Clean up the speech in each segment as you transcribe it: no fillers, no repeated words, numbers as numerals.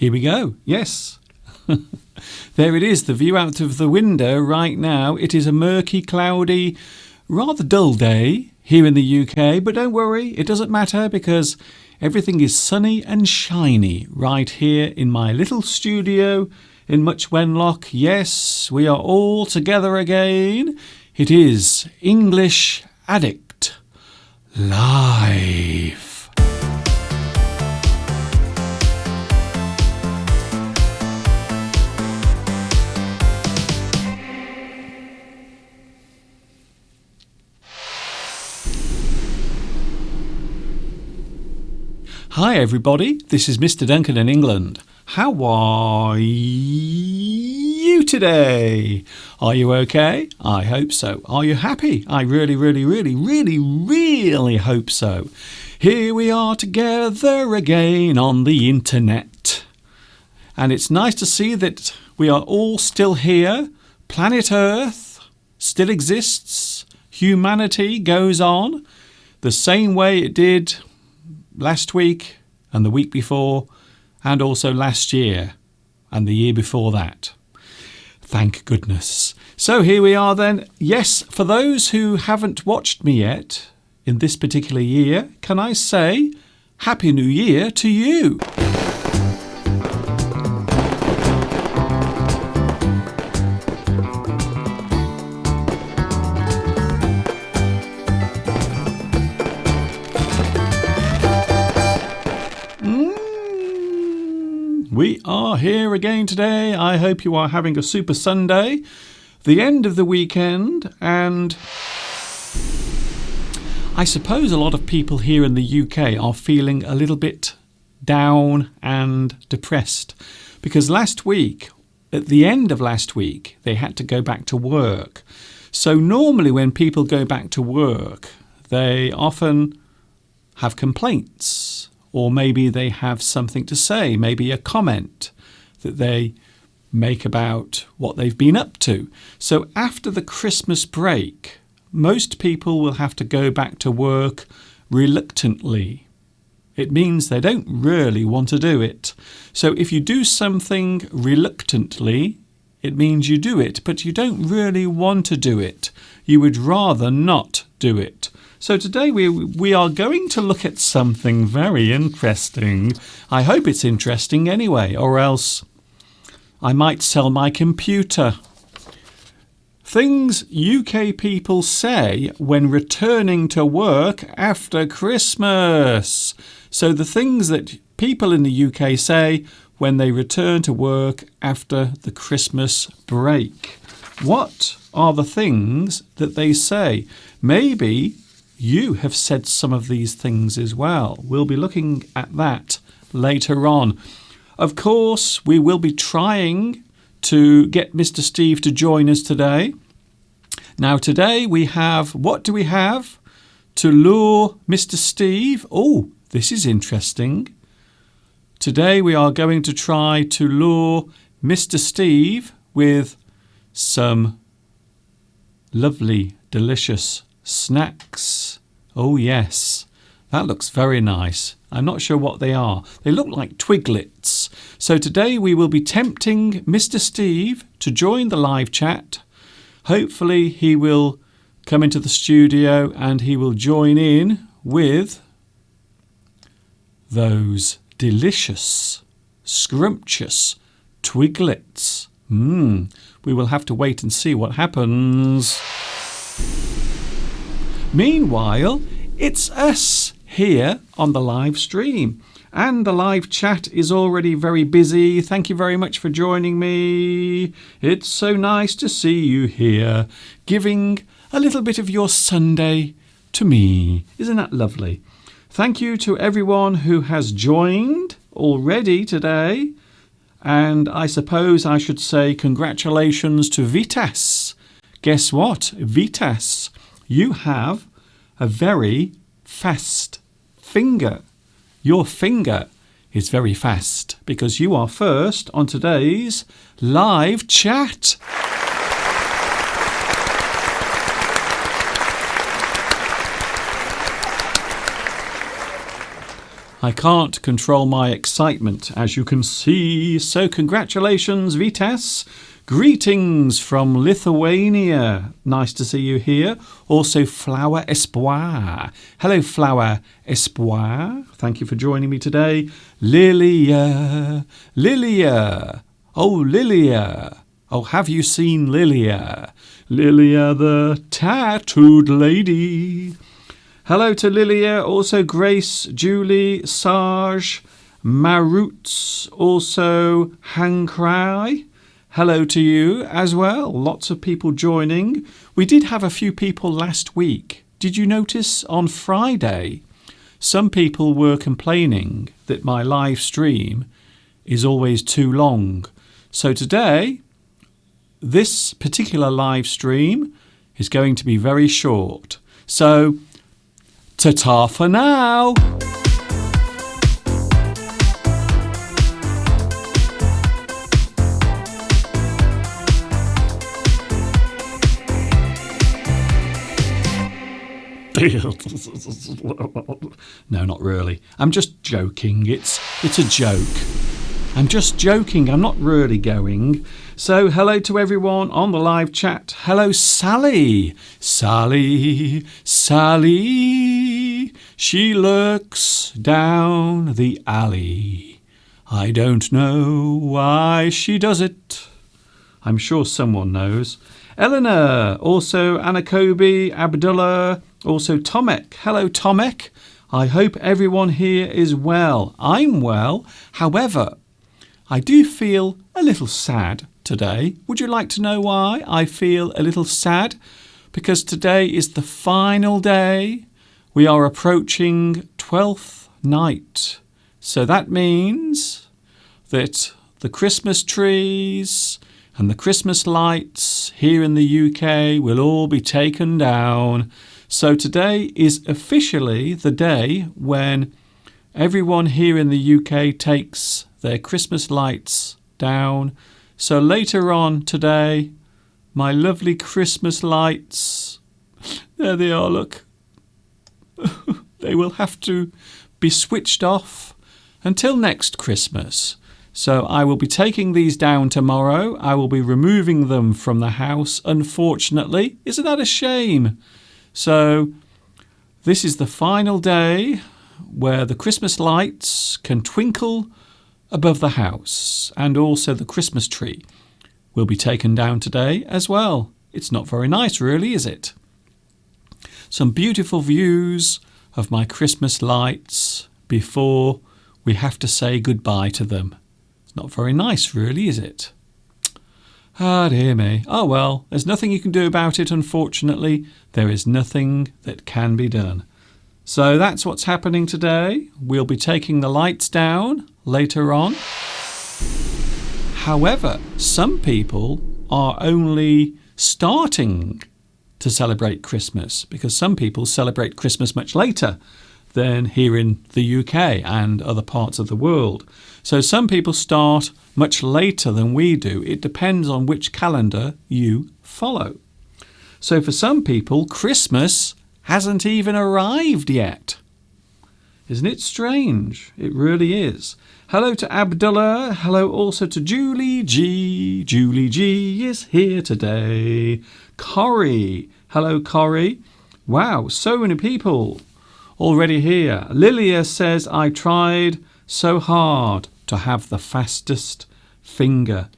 Here we go. Yes. There it is, the view out of the window right now. It is a murky, cloudy, rather dull day here in the UK, but don't worry, it doesn't matter because everything is sunny and shiny right here in my little studio in Much Wenlock. Yes, we are all together again. It is English Addict Live. Hi everybody, this is Mr. Duncan in England. How are you today? Are you okay? I hope so. Are you happy? I really hope so. Here we are together again on the internet. And it's nice to see that we are all still here. Planet Earth still exists. Humanity goes on the same way it did last week and the week before and also last year and the year before that. Thank goodness. So here we are then. Yes, for those who haven't watched me yet in this particular year, can I say Happy New Year to you? We are here again today. I hope you are having a super Sunday, the end of the weekend, and I suppose a lot of people here in the UK are feeling a little bit down and depressed because last week, at the end of last week, they had to go back to work. So normally when people go back to work, they often have complaints. Or maybe they have something to say, maybe a comment that they make about what they've been up to. So after the Christmas break, most people will have to go back to work reluctantly. It means they don't really want to do it. So if you do something reluctantly, it means you do it, but you don't really want to do it. You would rather not do it. So today we are going to look at something very interesting. I hope it's interesting anyway, or else I might sell my computer. Things UK people say when returning to work after Christmas. So the things that people in the UK say when they return to work after the Christmas break. What are the things that they say? Maybe you have said some of these things as well. We'll be looking at that later on. Of course, we will be trying to get Mr. Steve to join us today. Now, today we have, what do we have to lure Mr. Steve? Oh, this is interesting. Today we are going to try to lure Mr. Steve with some lovely, delicious snacks. Oh yes, that looks very nice. I'm not sure what they are. They look like Twiglets. So today we will be tempting Mr. Steve to join the live chat. Hopefully he will come into the studio and he will join in with those delicious, scrumptious Twiglets. We will have to wait and see what happens. Meanwhile, it's us here on the live stream. And the live chat is already very busy. Thank you very much for joining me. It's so nice to see you here, giving a little bit of your Sunday to me. Isn't that lovely? Thank you to everyone who has joined already today. And I suppose I should say congratulations to Vitas. Guess what? Vitas, you have a very fast finger. Your finger is very fast because you are first on today's live chat. I can't control my excitement, as you can see. So congratulations, Vitas. Greetings from Lithuania. Nice to see you here. Also, Flower Espoir. Hello, Flower Espoir. Thank you for joining me today. Lilia. Lilia. Oh, Lilia. Oh, have you seen Lilia? Lilia the tattooed lady. Hello to Lilia. Also, Grace, Julie, Sarge, Maruts. Also, Hankrai. Hello to you as well. Lots of people joining. We did have a few people last week. Did you notice on Friday, some people were complaining that my live stream is always too long. So today, this particular live stream is going to be very short. So, ta-ta for now. No, not really. I'm just joking. It's a joke. I'm just joking. I'm not really going. So, hello to everyone on the live chat. Hello, Sally. Sally. Sally. She lurks down the alley. I don't know why she does it. I'm sure someone knows. Eleanor. Also, Anakobi. Abdullah. Also, Tomek. Hello, Tomek. I hope everyone here is well. I'm well. However, I do feel a little sad today. Would you like to know why I feel a little sad? Because today is the final day. We are approaching 12th night. So that means that the Christmas trees and the Christmas lights here in the UK will all be taken down. So today is officially the day when everyone here in the UK takes their Christmas lights down. So later on today, my lovely Christmas lights, there they are, look. They will have to be switched off until next Christmas. So I will be taking these down tomorrow. I will be removing them from the house, unfortunately. Isn't that a shame? So this is the final day where the Christmas lights can twinkle above the house, and also the Christmas tree will be taken down today as well. It's not very nice, really, is it? Some beautiful views of my Christmas lights before we have to say goodbye to them. It's not very nice, really, is it? Ah, dear me. Oh, well, there's nothing you can do about it, unfortunately. There is nothing that can be done. So that's what's happening today. We'll be taking the lights down later on. However, some people are only starting to celebrate Christmas because some people celebrate Christmas much later than here in the UK and other parts of the world. So some people start much later than we do. It depends on which calendar you follow. So for some people, Christmas hasn't even arrived yet. Isn't it strange? It really is. Hello to Abdullah. Hello also to Julie G. Julie G is here today. Corrie. Hello, Corrie. Wow, so many people already here. Lilia says, I tried so hard to have the fastest finger,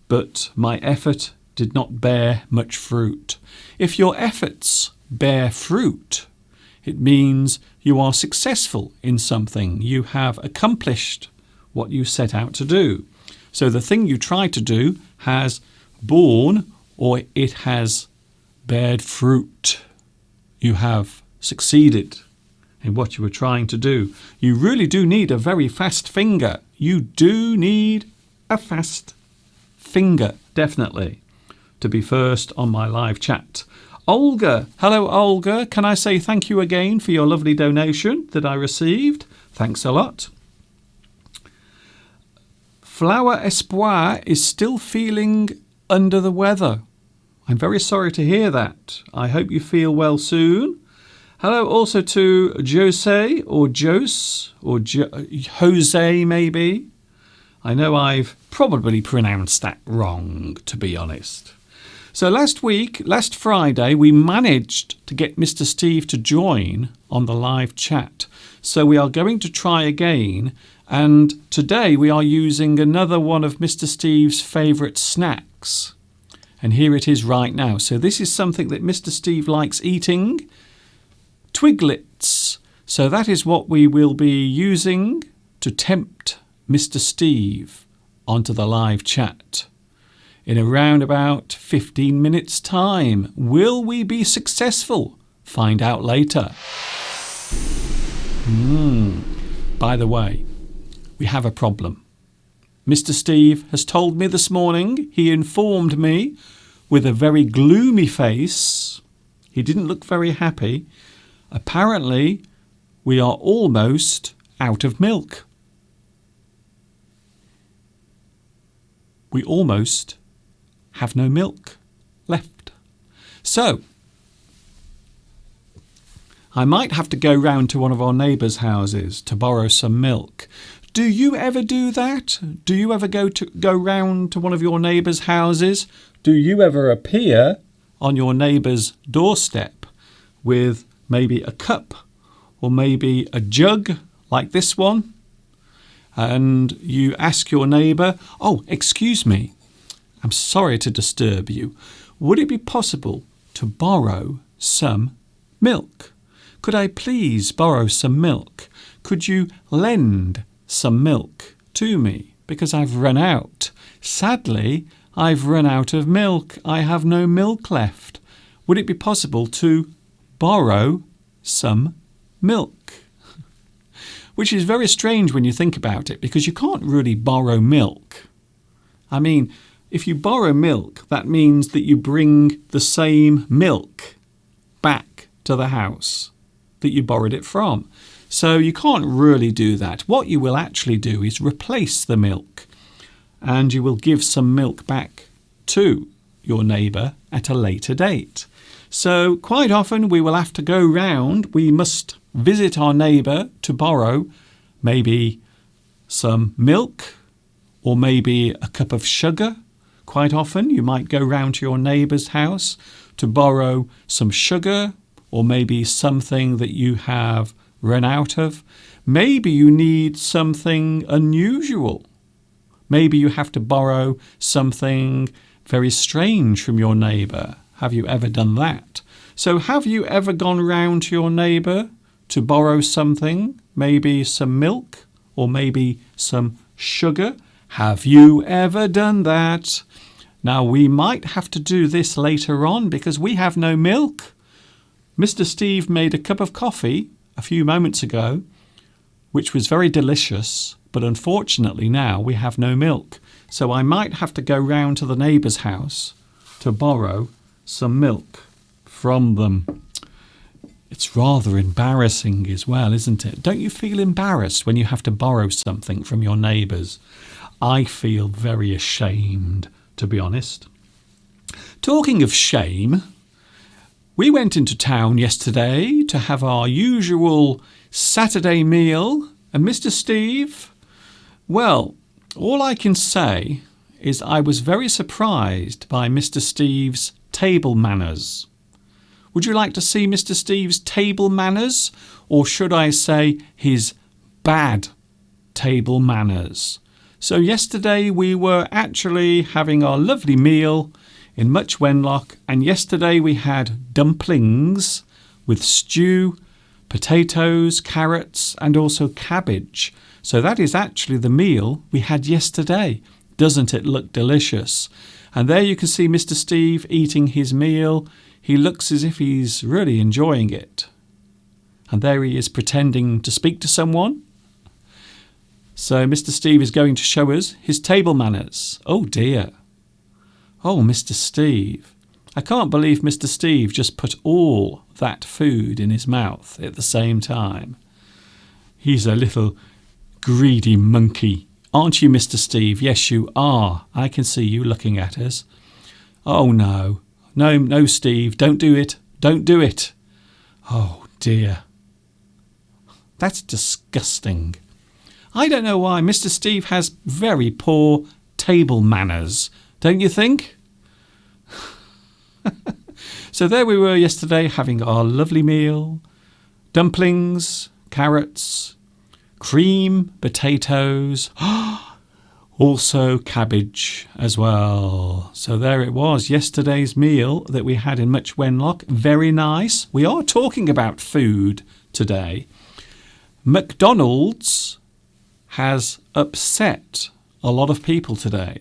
but my effort did not bear much fruit. If your efforts bear fruit, it means you are successful in something. You have accomplished what you set out to do. So the thing you tried to do has borne, or it has bared fruit. You have succeeded in what you were trying to do. You really do need a very fast finger. You do need a fast finger, definitely, to be first on my live chat. Olga. Hello, Olga. Can I say thank you again for your lovely donation that I received? Thanks a lot. Flower Espoir is still feeling under the weather. I'm very sorry to hear that. I hope you feel well soon. Hello also to Jose or Jose or Jose maybe. I know I've probably pronounced that wrong, to be honest. So last Friday, we managed to get Mr. Steve to join on the live chat. So we are going to try again. And today we are using another one of Mr. Steve's favourite snacks. And here it is right now. So this is something that Mr. Steve likes eating. Twiglets. So that is what we will be using to tempt Mr. Steve onto the live chat. In around about 15 minutes' time. Will we be successful? Find out later. By the way, we have a problem. Mr. Steve has told me this morning, he informed me with a very gloomy face. He didn't look very happy. Apparently, we are almost out of milk. We almost have no milk left. So, I might have to go round to one of our neighbours' houses to borrow some milk. Do you ever do that? Do you ever go round to one of your neighbours' houses? Do you ever appear on your neighbour's doorstep with maybe a cup or maybe a jug like this one? And you ask your neighbour, "Oh, excuse me, I'm sorry to disturb you. Would it be possible to borrow some milk? Could I please borrow some milk? Could you lend some milk to me? Because I've run out. Sadly, I've run out of milk. I have no milk left. Would it be possible to borrow some milk?" Which is very strange when you think about it, because you can't really borrow milk. I mean, if you borrow milk, that means that you bring the same milk back to the house that you borrowed it from. So you can't really do that. What you will actually do is replace the milk, and you will give some milk back to your neighbour at a later date. So quite often we will have to go round. We must visit our neighbour to borrow maybe some milk or maybe a cup of sugar. Quite often you might go round to your neighbour's house to borrow some sugar or maybe something that you have run out of. Maybe you need something unusual. Maybe you have to borrow something very strange from your neighbour. Have you ever done that? So have you ever gone round to your neighbour to borrow something? Maybe some milk or maybe some sugar? Have you ever done that? Now we might have to do this later on because we have no milk. Mr. Steve made a cup of coffee a few moments ago, which was very delicious, but unfortunately now we have no milk. So I might have to go round to the neighbour's house to borrow some milk from them. It's rather embarrassing as well, isn't it? Don't you feel embarrassed when you have to borrow something from your neighbours? I feel very ashamed, to be honest. Talking of shame, we went into town yesterday to have our usual Saturday meal, and Mr. Steve, well, all I can say is I was very surprised by Mr. Steve's table manners. Would you like to see Mr. Steve's table manners, or should I say his bad table manners? So yesterday we were actually having our lovely meal in Much Wenlock, and yesterday we had dumplings with stew, potatoes, carrots and also cabbage. So that is actually the meal we had yesterday. Doesn't it look delicious? And there you can see Mr. Steve eating his meal. He looks as if he's really enjoying it. And there he is pretending to speak to someone. So Mr. Steve is going to show us his table manners. Oh dear. Oh, Mr. Steve. I can't believe Mr. Steve just put all that food in his mouth at the same time. He's a little greedy monkey. Aren't you, Mr. Steve? Yes, you are. I can see you looking at us. Oh, no. No, Steve, don't do it. Don't do it. Oh, dear. That's disgusting. I don't know why. Mr. Steve has very poor table manners, don't you think? So there we were yesterday having our lovely meal. Dumplings, carrots, cream, potatoes, also cabbage as well. So there it was, yesterday's meal that we had in Much Wenlock. Very nice. We are talking about food today. McDonald's has upset a lot of people today.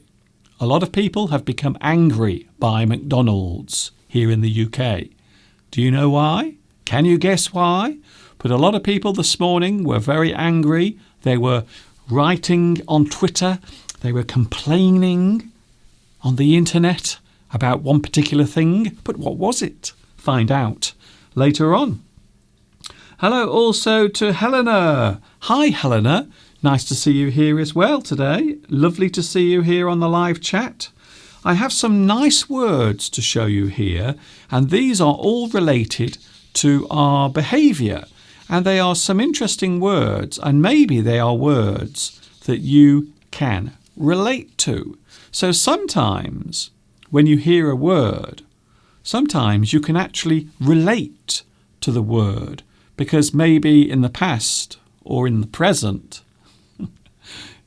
A lot of people have become angry by McDonald's here in the UK. Do you know why? Can you guess why? But a lot of people this morning were very angry. They were writing on Twitter. They were complaining on the internet about one particular thing. But what was it? Find out later on. Hello also to Helena. Hi, Helena. Nice to see you here as well today. Lovely to see you here on the live chat. I have some nice words to show you here, and these are all related to our behaviour. And they are some interesting words, and maybe they are words that you can relate to. So sometimes when you hear a word, sometimes you can actually relate to the word because maybe in the past or in the present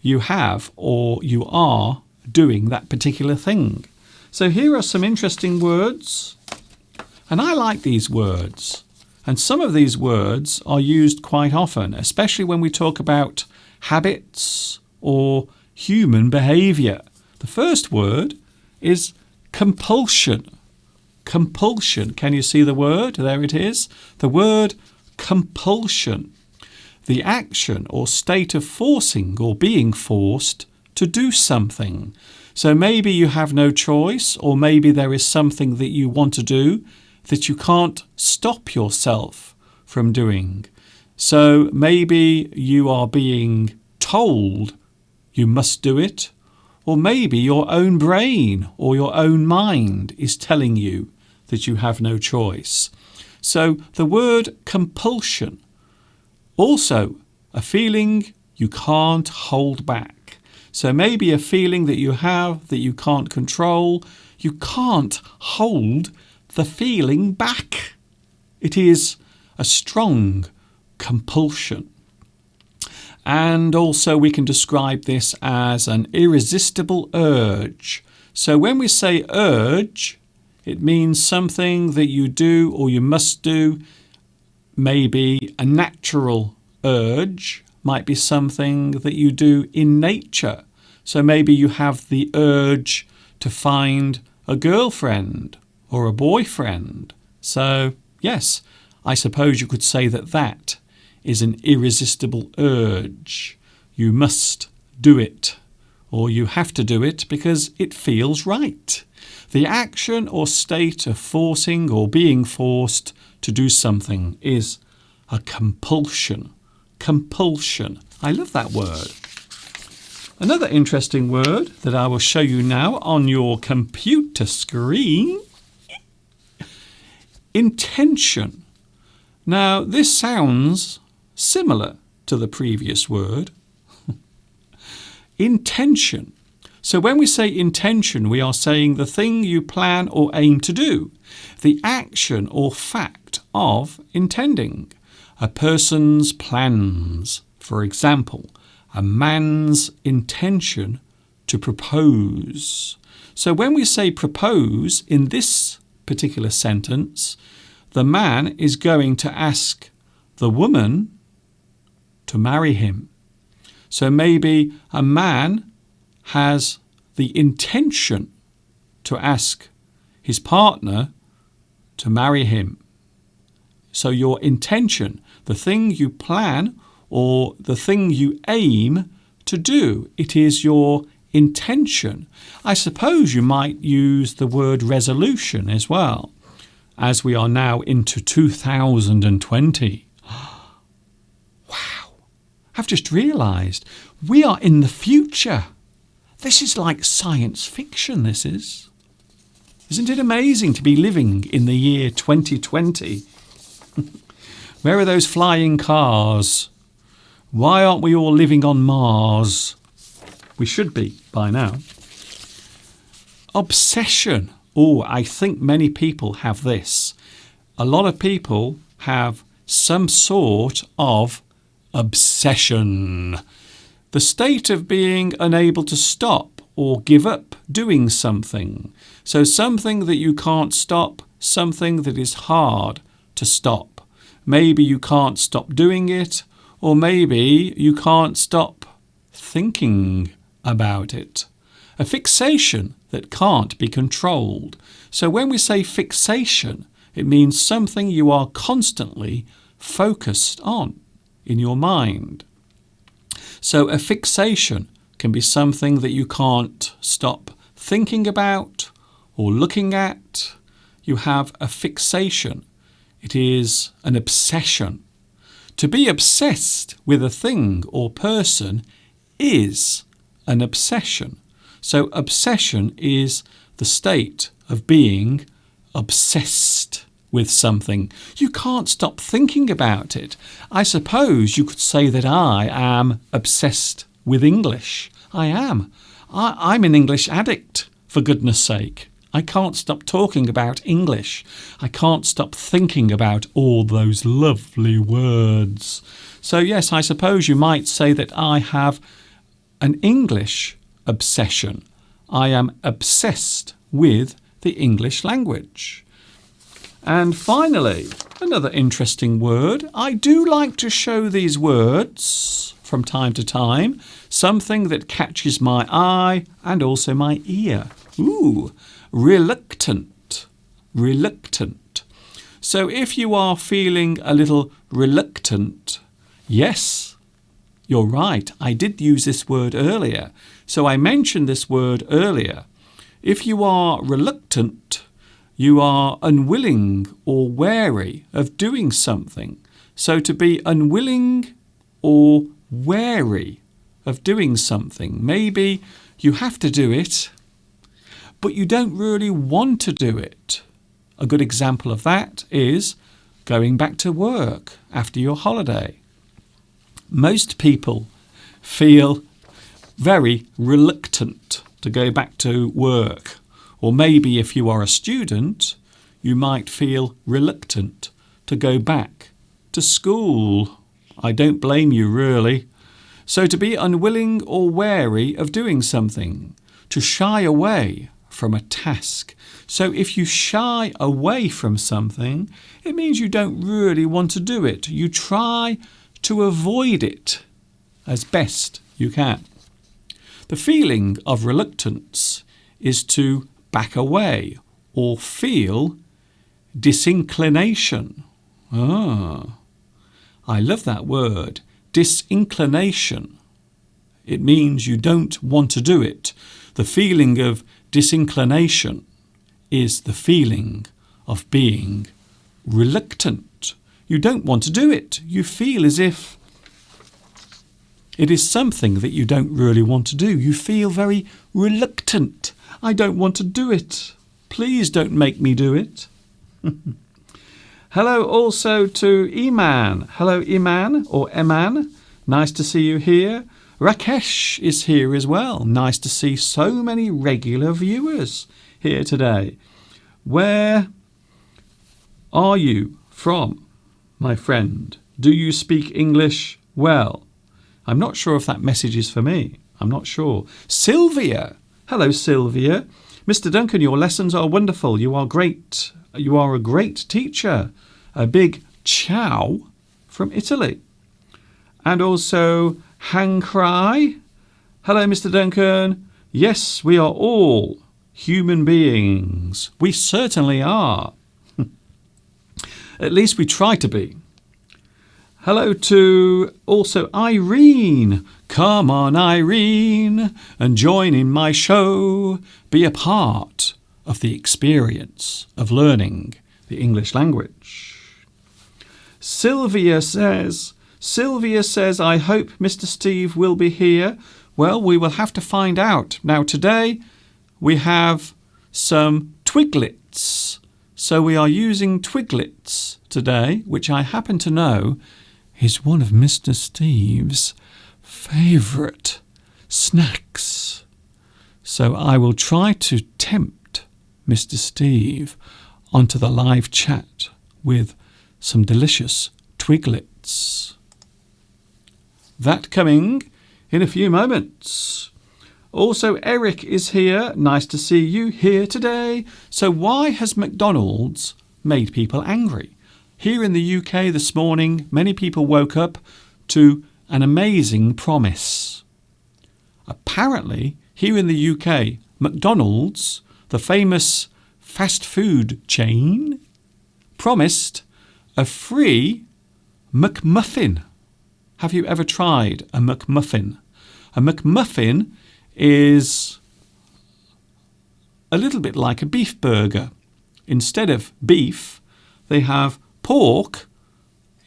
you have or you are doing that particular thing. So here are some interesting words, and I like these words. And some of these words are used quite often, especially when we talk about habits or human behaviour. The first word is compulsion. Compulsion. Can you see the word? There it is. The word compulsion. The action or state of forcing or being forced to do something. So maybe you have no choice, or maybe there is something that you want to do that you can't stop yourself from doing. So maybe you are being told you must do it, or maybe your own brain or your own mind is telling you that you have no choice. So the word compulsion, also a feeling you can't hold back. So maybe a feeling that you have that you can't control, you can't hold the feeling back. It is a strong compulsion. And also we can describe this as an irresistible urge. So when we say urge, it means something that you do or you must do. Maybe a natural urge might be something that you do in nature. So maybe you have the urge to find a girlfriend or a boyfriend. So yes, I suppose you could say that that is an irresistible urge. You must do it, or you have to do it because it feels right. The action or state of forcing or being forced to do something is a compulsion. Compulsion. I love that word. Another interesting word that I will show you now on your computer screen. Intention. Now, this sounds similar to the previous word. Intention. So when we say intention, we are saying the thing you plan or aim to do, the action or fact of intending. A person's plans, for example, a man's intention to propose. So when we say propose in this particular sentence, the man is going to ask the woman to marry him. So maybe a man has the intention to ask his partner to marry him. So your intention, the thing you plan or the thing you aim to do, it is your intention. I suppose you might use the word resolution as well, as we are now into 2020. Wow, I've just realised we are in the future. This is like science fiction, this is. Isn't it amazing to be living in the year 2020? Where are those flying cars? Why aren't we all living on Mars? We should be by now. Obsession. Oh, I think many people have this. A lot of people have some sort of obsession. The state of being unable to stop or give up doing something. So something that you can't stop, something that is hard to stop. Maybe you can't stop doing it, or maybe you can't stop thinking about it. A fixation that can't be controlled. So when we say fixation, it means something you are constantly focused on in your mind. So a fixation can be something that you can't stop thinking about or looking at. You have a fixation. It is an obsession. To be obsessed with a thing or person is an obsession. So obsession is the state of being obsessed with something. You can't stop thinking about it. I suppose you could say that I am obsessed with English. I am. I'm an English addict, for goodness sake. I can't stop talking about English. I can't stop thinking about all those lovely words. So yes, I suppose you might say that I have an English obsession. I am obsessed with the English language. And finally, another interesting word. I do like to show these words from time to time. Something that catches my eye and also my ear. Ooh, reluctant. Reluctant. So if you are feeling a little reluctant, yes, you're right. I did use this word earlier. So I mentioned this word earlier. If you are reluctant, you are unwilling or wary of doing something. So to be unwilling or wary of doing something. Maybe you have to do it, but you don't really want to do it. A good example of that is going back to work after your holiday. Most people feel very reluctant to go back to work. Or maybe if you are a student, you might feel reluctant to go back to school. I don't blame you, really. So to be unwilling or wary of doing something, to shy away from a task. So if you shy away from something, it means you don't really want to do it. You try to avoid it as best you can. The feeling of reluctance is to back away or feel disinclination. I love that word, disinclination. It means you don't want to do it. The feeling of disinclination is the feeling of being reluctant. You don't want to do it. You feel as if it is something that you don't really want to do. You feel very reluctant. I don't want to do it. Please don't make me do it. Hello also to Iman. Hello Iman or Eman. Nice to see you here. Rakesh is here as well. Nice to see so many regular viewers here today. Where are you from, my friend? Do you speak English well? I'm not sure if that message is for me. I'm not sure. Sylvia. Hello, Sylvia. Mr. Duncan, your lessons are wonderful. You are great. You are a great teacher. A big ciao from Italy. And also Hang Cry. Hello, Mr. Duncan. Yes, we are all human beings. We certainly are. At least we try to be. Hello to also Irene. Come on, Irene, and join in my show. Be a part of the experience of learning the English language. Sylvia says, I hope Mr. Steve will be here. Well, we will have to find out. Now, today we have some Twiglets. So we are using Twiglets today, which I happen to know is one of Mr. Steve's favourite snacks. So I will try to tempt Mr. Steve onto the live chat with some delicious Twiglets. That coming in a few moments. Also, Eric is here. Nice to see you here today. So why has McDonald's made people angry? Here in the UK this morning, many people woke up to an amazing promise. Apparently, here in the UK, McDonald's, the famous fast food chain, promised a free McMuffin. Have you ever tried a McMuffin? A McMuffin is a little bit like a beef burger. Instead of beef, they have pork,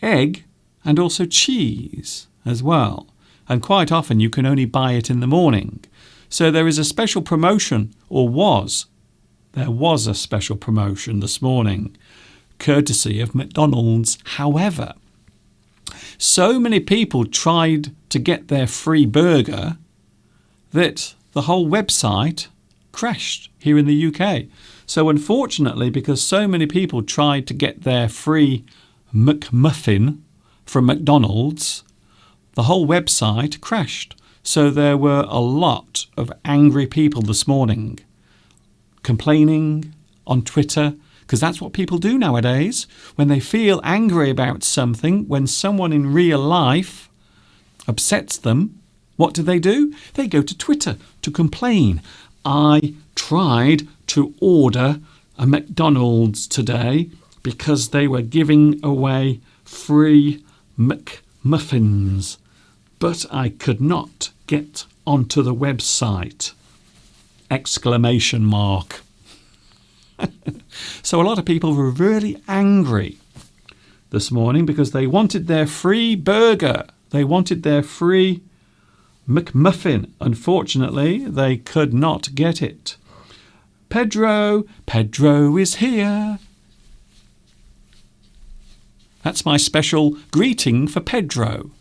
egg, and also cheese as well. And quite often you can only buy it in the morning. So there is a special promotion, there was a special promotion this morning, courtesy of McDonald's. However, so many people tried to get their free burger that the whole website crashed here in the UK. So unfortunately, because so many people tried to get their free McMuffin from McDonald's, the whole website crashed. So there were a lot of angry people this morning complaining on Twitter, because that's what people do nowadays. When they feel angry about something, when someone in real life upsets them, what do? They go to Twitter to complain. I tried to order a McDonald's today because they were giving away free McMuffins, but I could not get onto the website! Exclamation mark. So a lot of people were really angry this morning because they wanted their free burger. They wanted their free McMuffin. Unfortunately, they could not get it. Pedro is here. That's my special greeting for Pedro.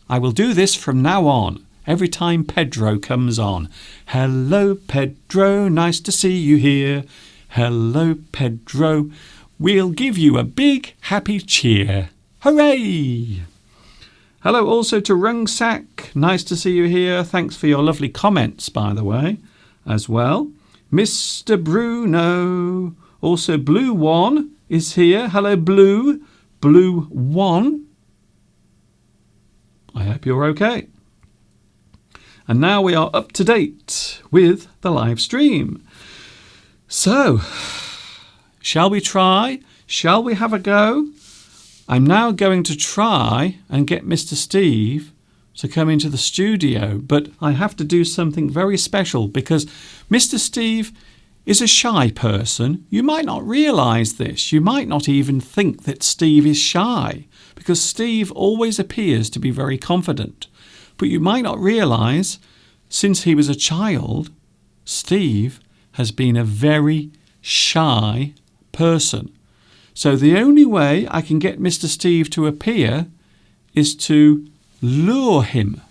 I will do this from now on, every time Pedro comes on. Hello, Pedro, nice to see you here. Hello, Pedro. We'll give you a big happy cheer. Hooray! Hello also to Rungsak. Nice to see you here. Thanks for your lovely comments, by the way, as well. Mr. Bruno. Also, Blue One is here. Hello, Blue. Blue One. I hope you're okay. And now we are up to date with the live stream. So, shall we try? Shall we have a go? I'm now going to try and get Mr. Steve to come into the studio, but I have to do something very special because Mr. Steve is a shy person. You might not realise this. You might not even think that Steve is shy because Steve always appears to be very confident. But you might not realise, since he was a child, Steve has been a very shy person. So the only way I can get Mr. Steve to appear is to lure him.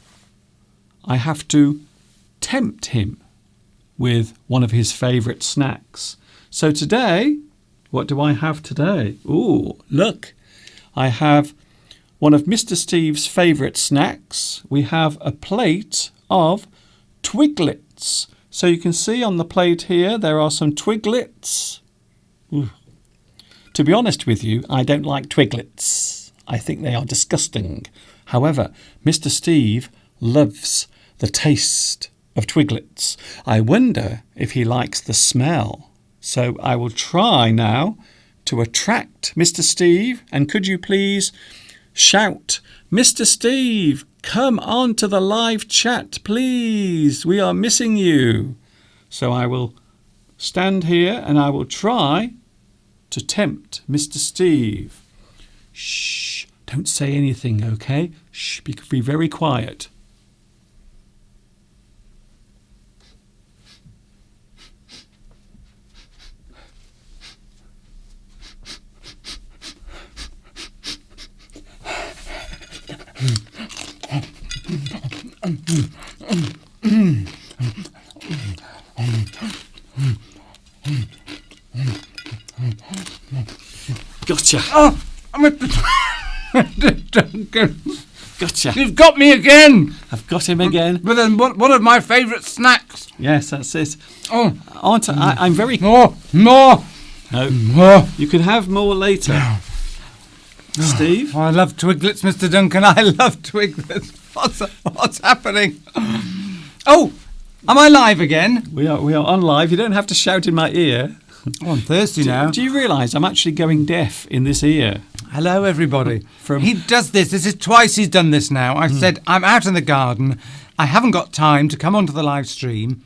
I have to tempt him with one of his favourite snacks. So today, what do I have today? Ooh, look. I have one of Mr. Steve's favourite snacks. We have a plate of Twiglets. So you can see on the plate here, there are some Twiglets. Ooh. To be honest with you, I don't like Twiglets. I think they are disgusting. However, Mr. Steve loves the taste of Twiglets. I wonder if he likes the smell. So I will try now to attract Mr. Steve. And could you please shout, Mr. Steve, come on to the live chat, please. We are missing you. So I will stand here and I will try to tempt Mr. Steve. Shh, don't say anything, okay? Shh, be very quiet. Gotcha. Oh, Mr. Duncan. Gotcha. You've got me again. I've got him again. But then one of my favourite snacks. Yes, that's it. Oh, I'm very... more. No, More. you can have more later. Steve? Oh, I love Twiglets, Mr. Duncan. I love Twiglets. What's happening? Oh, am I live again? We are on live. You don't have to shout in my ear. Oh, I'm thirsty now. Do you realise I'm actually going deaf in this ear? Hello, everybody. From- He does this. This is twice he's done this now. I said, I'm out in the garden. I haven't got time to come onto the live stream.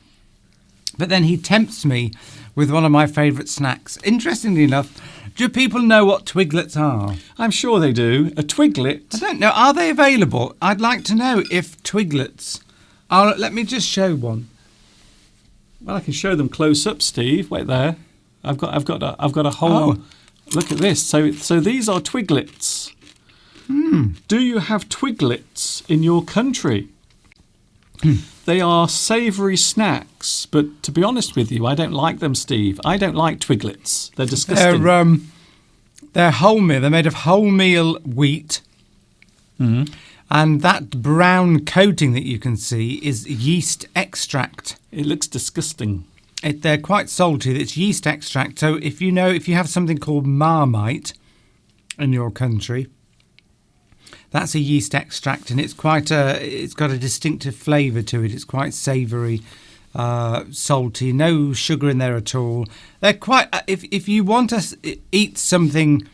But then he tempts me with one of my favourite snacks. Interestingly enough, do people know what Twiglets are? I'm sure they do. A I Twiglet. don't know. Are they available? I'd like to know if Twiglets are. Let me just show one. Well, I can show them close up, Steve. Wait there. I've got a whole. Oh. Look at this. So these are Twiglets. Do you have Twiglets in your country? They are savoury snacks, but to be honest with you, I don't like them, Steve. I don't like Twiglets. They're disgusting. They're wholemeal. They're made of wholemeal wheat. And that brown coating that you can see is yeast extract. It looks disgusting. They're quite salty. It's yeast extract. So if you have something called Marmite in your country, that's a yeast extract, and it's got a distinctive flavour to it. It's quite savoury, salty, no sugar in there at all. They're quite. If you want to eat something,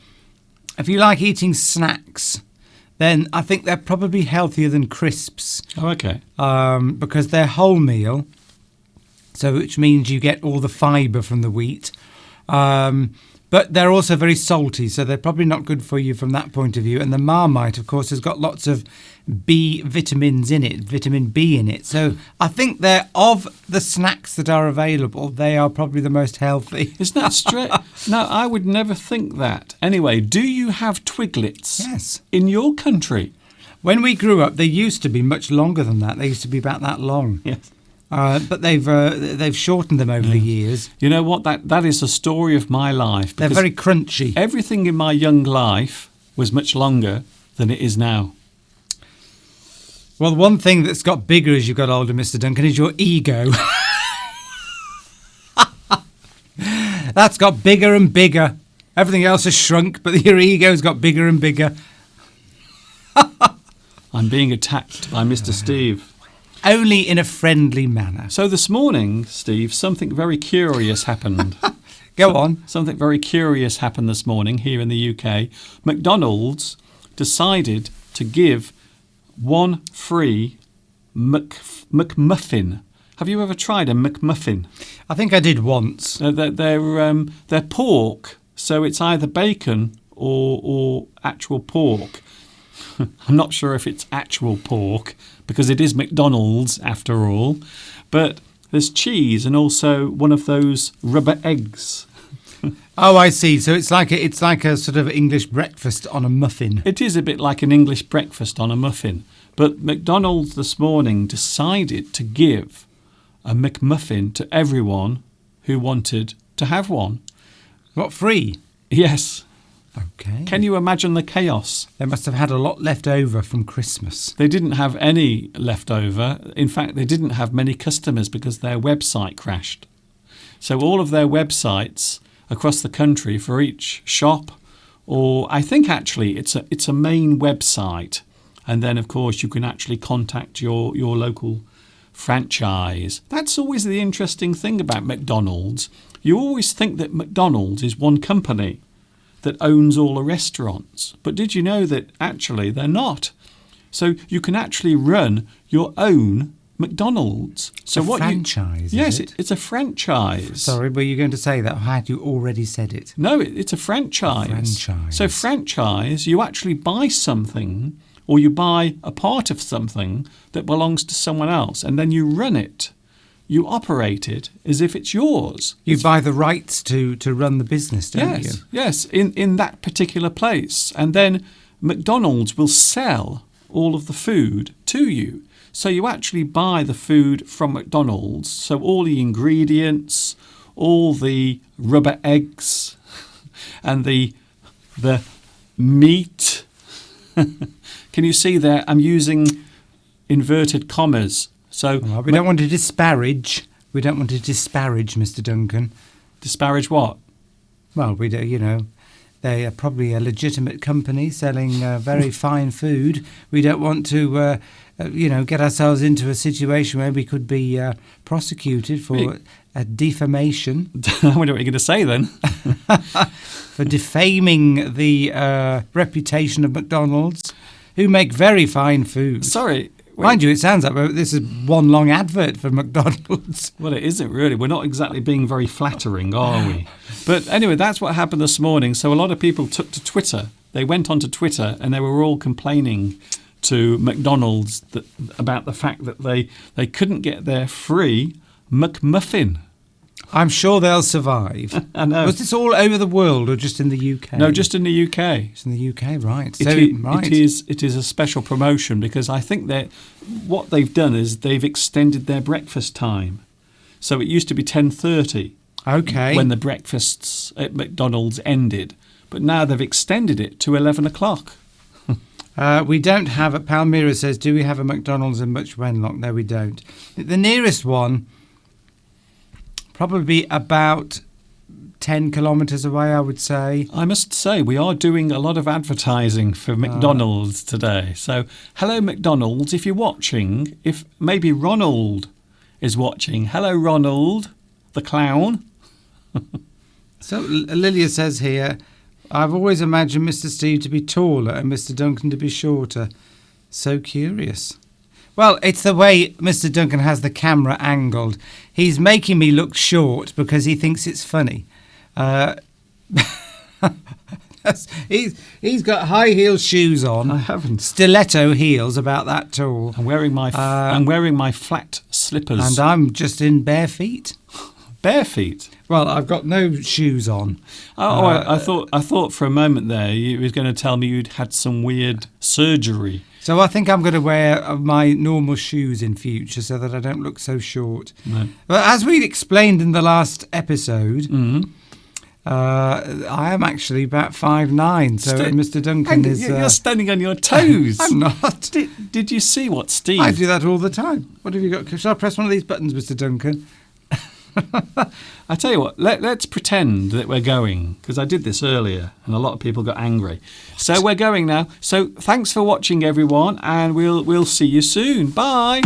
if you like eating snacks, then I think they're probably healthier than crisps. Oh, okay. Because they're wholemeal, so which means you get all the fibre from the wheat. But they're also very salty, so they're probably not good for you from that point of view. And the Marmite, of course, has got lots of B vitamins in it, vitamin B in it. So I think they're, of the snacks that are available, they are probably the most healthy. Isn't that straight? No, I would never think that. Anyway, do you have Twiglets? Yes. In your country? When we grew up, they used to be much longer than that. They used to be about that long. Yes. But they've shortened them over the years. You know what? That is a story of my life. They're very crunchy. Everything in my young life was much longer than it is now. Well, one thing that's got bigger as you got older, Mr. Duncan, is your ego. That's got bigger and bigger. Everything else has shrunk, but your ego's got bigger and bigger. I'm being attacked by Mr. Steve. Only in a friendly manner. So this morning, Steve, something very curious happened. Go on. Something very curious happened this morning here in the UK. McDonald's decided to give one free McMuffin. Have you ever tried a McMuffin? I think I did once. They're pork, so it's either bacon or actual pork. I'm not sure if it's actual pork, because it is McDonald's after all. But there's cheese and also one of those rubber eggs. Oh, I see. So it's like a sort of English breakfast on a muffin. It is a bit like an English breakfast on a muffin. But McDonald's this morning decided to give a McMuffin to everyone who wanted to have one. What, free? Yes. Okay. Can you imagine the chaos? They must have had a lot left over from Christmas. They didn't have any left over. In fact, they didn't have many customers because their website crashed. So all of their websites across the country for each shop, or I think actually it's a main website, and then of course you can actually contact your local franchise. That's always the interesting thing about McDonald's. You always think that McDonald's is one company that owns all the restaurants. But did you know that actually they're not? So you can actually run your own McDonald's. So a franchise, yes, is it? It's a franchise. Sorry, were you going to say that? Or had you already said it? No, it's a franchise. A franchise. So franchise, you actually buy something, or you buy a part of something that belongs to someone else, and then you run it. You operate it as if it's yours. You buy the rights to run the business, don't you? Yes, in that particular place. And then McDonald's will sell all of the food to you. So you actually buy the food from McDonald's. So all the ingredients, all the rubber eggs, and the meat. Can you see there? I'm using inverted commas. So Well, we don't want to disparage. We don't want to disparage, Mr. Duncan. disparage what? Well, we do, you know, they are probably a legitimate company selling very fine food. We don't want to, get ourselves into a situation where we could be prosecuted for defamation. I wonder what you're going to say then. For defaming the reputation of McDonald's, who make very fine food. Sorry. Mind you, it sounds like this is one long advert for McDonald's. Well, it isn't really. We're not exactly being very flattering, are we? But anyway, that's what happened this morning. So a lot of people took to Twitter. They went onto Twitter and they were all complaining to McDonald's about the fact that they couldn't get their free McMuffin. I'm sure they'll survive. I know. Was this all over the world or just in the UK? No, just in the UK. It's in the UK, right. It is a special promotion because I think that what they've done is they've extended their breakfast time. So it used to be 10:30 Okay. when the breakfasts at McDonald's ended. But now they've extended it to 11 o'clock. We don't have a... Palmyra says, do we have a McDonald's in Much Wenlock? No, we don't. The nearest one... probably about 10 kilometres away, I would say. I must say, we are doing a lot of advertising for McDonald's today. So, hello, McDonald's, if you're watching. If maybe Ronald is watching. Hello, Ronald, the clown. So, Lilia says here, I've always imagined Mr. Steve to be taller and Mr. Duncan to be shorter. So curious. Well, it's the way Mr. Duncan has the camera angled. He's making me look short because he thinks it's funny. He's got high heel shoes on. I haven't. Stiletto heels, about that tall. I'm wearing my flat slippers. And I'm just in bare feet. Bare feet. Well, I've got no shoes on. I thought for a moment there you were going to tell me you'd had some weird surgery. So I think I'm going to wear my normal shoes in future so that I don't look so short. No. But as we explained in the last episode, I am actually about 5'9", so Mr. Duncan is... You're standing on your toes. I'm not. Did you see what Steve... I do that all the time. What have you got? Shall I press one of these buttons, Mr. Duncan? I tell you what, let's pretend that we're going, because I did this earlier and a lot of people got angry. So we're going now. So thanks for watching, everyone, and we'll see you soon. Bye.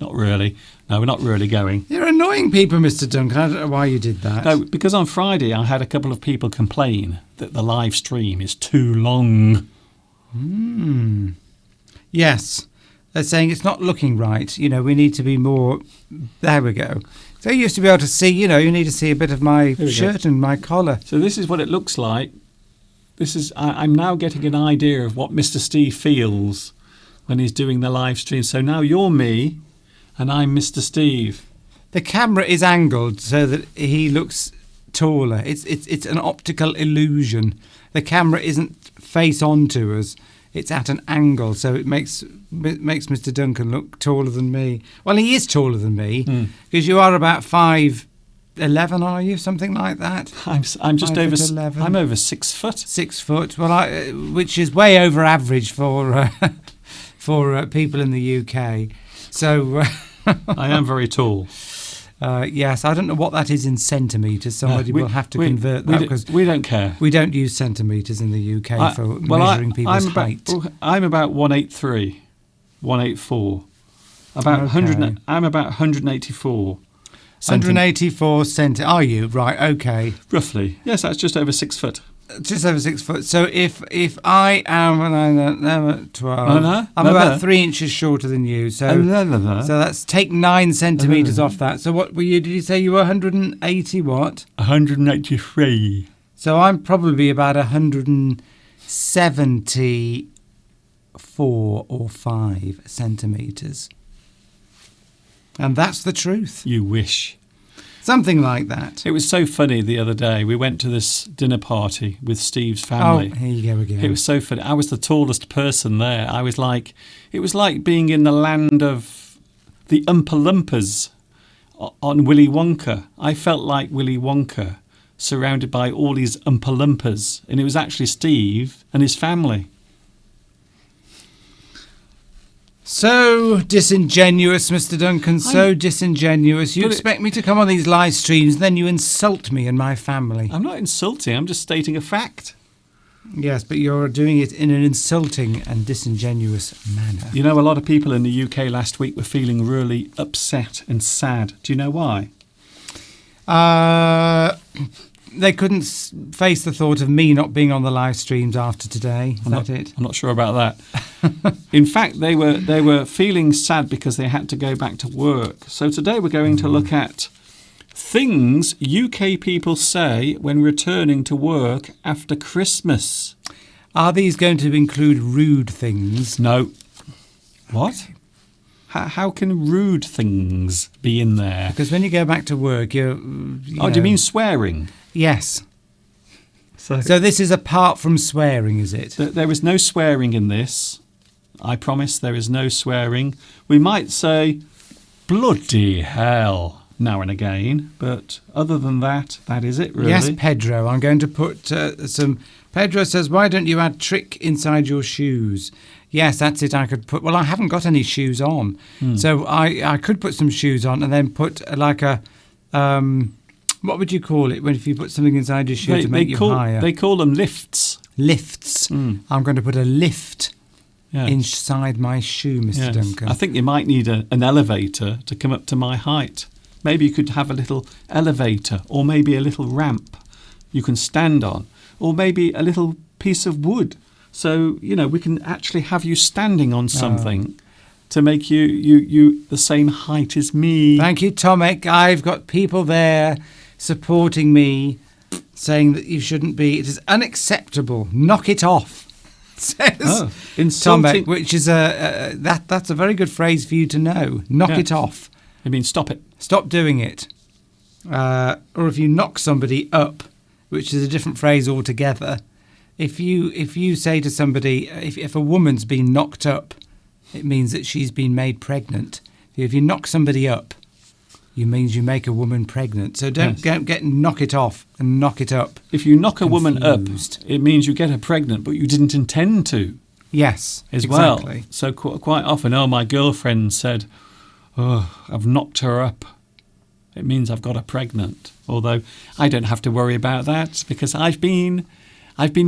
Not really. No, we're not really going. You're annoying people, Mr. Duncan. I don't know why you did that. No, because on Friday I had a couple of people complain that the live stream is too long. Yes. They're saying it's not looking right. You know, we need to be more... There we go. So you used to be able to see, you need to see a bit of my shirt and my collar. So this is what it looks like. I'm now getting an idea of what Mr. Steve feels when he's doing the live stream. So now you're me and I'm Mr. Steve. The camera is angled so that he looks taller. It's an optical illusion. The camera isn't face on to us. It's at an angle, so it makes Mr. Duncan look taller than me. Well, he is taller than me because you are about 5'11", are you? Something like that. I'm just over 11. I'm over 6 foot. 6 foot. Well, which is way over average for people in the UK. So I am very tall. Yes, I don't know what that is in centimetres. Somebody will have to convert that because we don't care. We don't use centimetres in the UK for measuring people's height. I'm about 183, 184. About 100. I'm about 184. 184 centimetres. Are you right? Okay. Roughly. Yes, that's just over 6 foot. Just over 6 foot. So if I am 12, I'm about 3 inches shorter than you. So that's take 9 centimetres off that. So what were you? Did you say you were 180? What? 183. So I'm probably about 174 or 5 centimetres. And that's the truth. You wish. Something like that. It was so funny the other day. We went to this dinner party with Steve's family. Oh, here you go again. It was so funny. I was the tallest person there. It was like being in the land of the Oompa Loompas on Willy Wonka. I felt like Willy Wonka, surrounded by all these Oompa Loompas, and it was actually Steve and his family. So disingenuous, Mr. Duncan, so disingenuous. You expect me to come on these live streams, then you insult me and my family. I'm not insulting, I'm just stating a fact. Yes, but you're doing it in an insulting and disingenuous manner. You know, a lot of people in the UK last week were feeling really upset and sad. Do you know why? They couldn't face the thought of me not being on the live streams after today. Is that it? I'm not sure about that. In fact, they were feeling sad because they had to go back to work. So today we're going to look at things UK people say when returning to work after Christmas. Are these going to include rude things? No. What? How can rude things be in there? Because when you go back to work, you do you mean swearing? Yes. So this is apart from swearing, is it? There is no swearing in this. I promise there is no swearing. We might say, bloody hell, now and again. But other than that, that is it, really. Yes, Pedro. I'm going to put some... Pedro says, why don't you add trick inside your shoes? Yes, that's it. I could put... Well, I haven't got any shoes on. So I could put some shoes on and then put like a... what would you call it if you put something inside your shoe to make you higher? They call them lifts. Lifts. I'm going to put a lift inside my shoe, Mr. Duncan. I think you might need an elevator to come up to my height. Maybe you could have a little elevator or maybe a little ramp you can stand on or maybe a little piece of wood. So, we can actually have you standing on something to make you the same height as me. Thank you, Tomek. I've got people there supporting me, saying that you shouldn't be. It is unacceptable. Knock it off, says Tomek, which is that's a very good phrase for you to know. Knock it off. I mean, stop it. Stop doing it. Or if you knock somebody up, which is a different phrase altogether. If you say to somebody, if a woman's been knocked up, it means that she's been made pregnant. If you knock somebody up, it means you make a woman pregnant. So don't get knock it off and knock it up. If you knock a woman up, it means you get her pregnant, but you didn't intend to. Yes, exactly. Well. So quite often, my girlfriend said, I've knocked her up. It means I've got her pregnant. Although I don't have to worry about that because I've been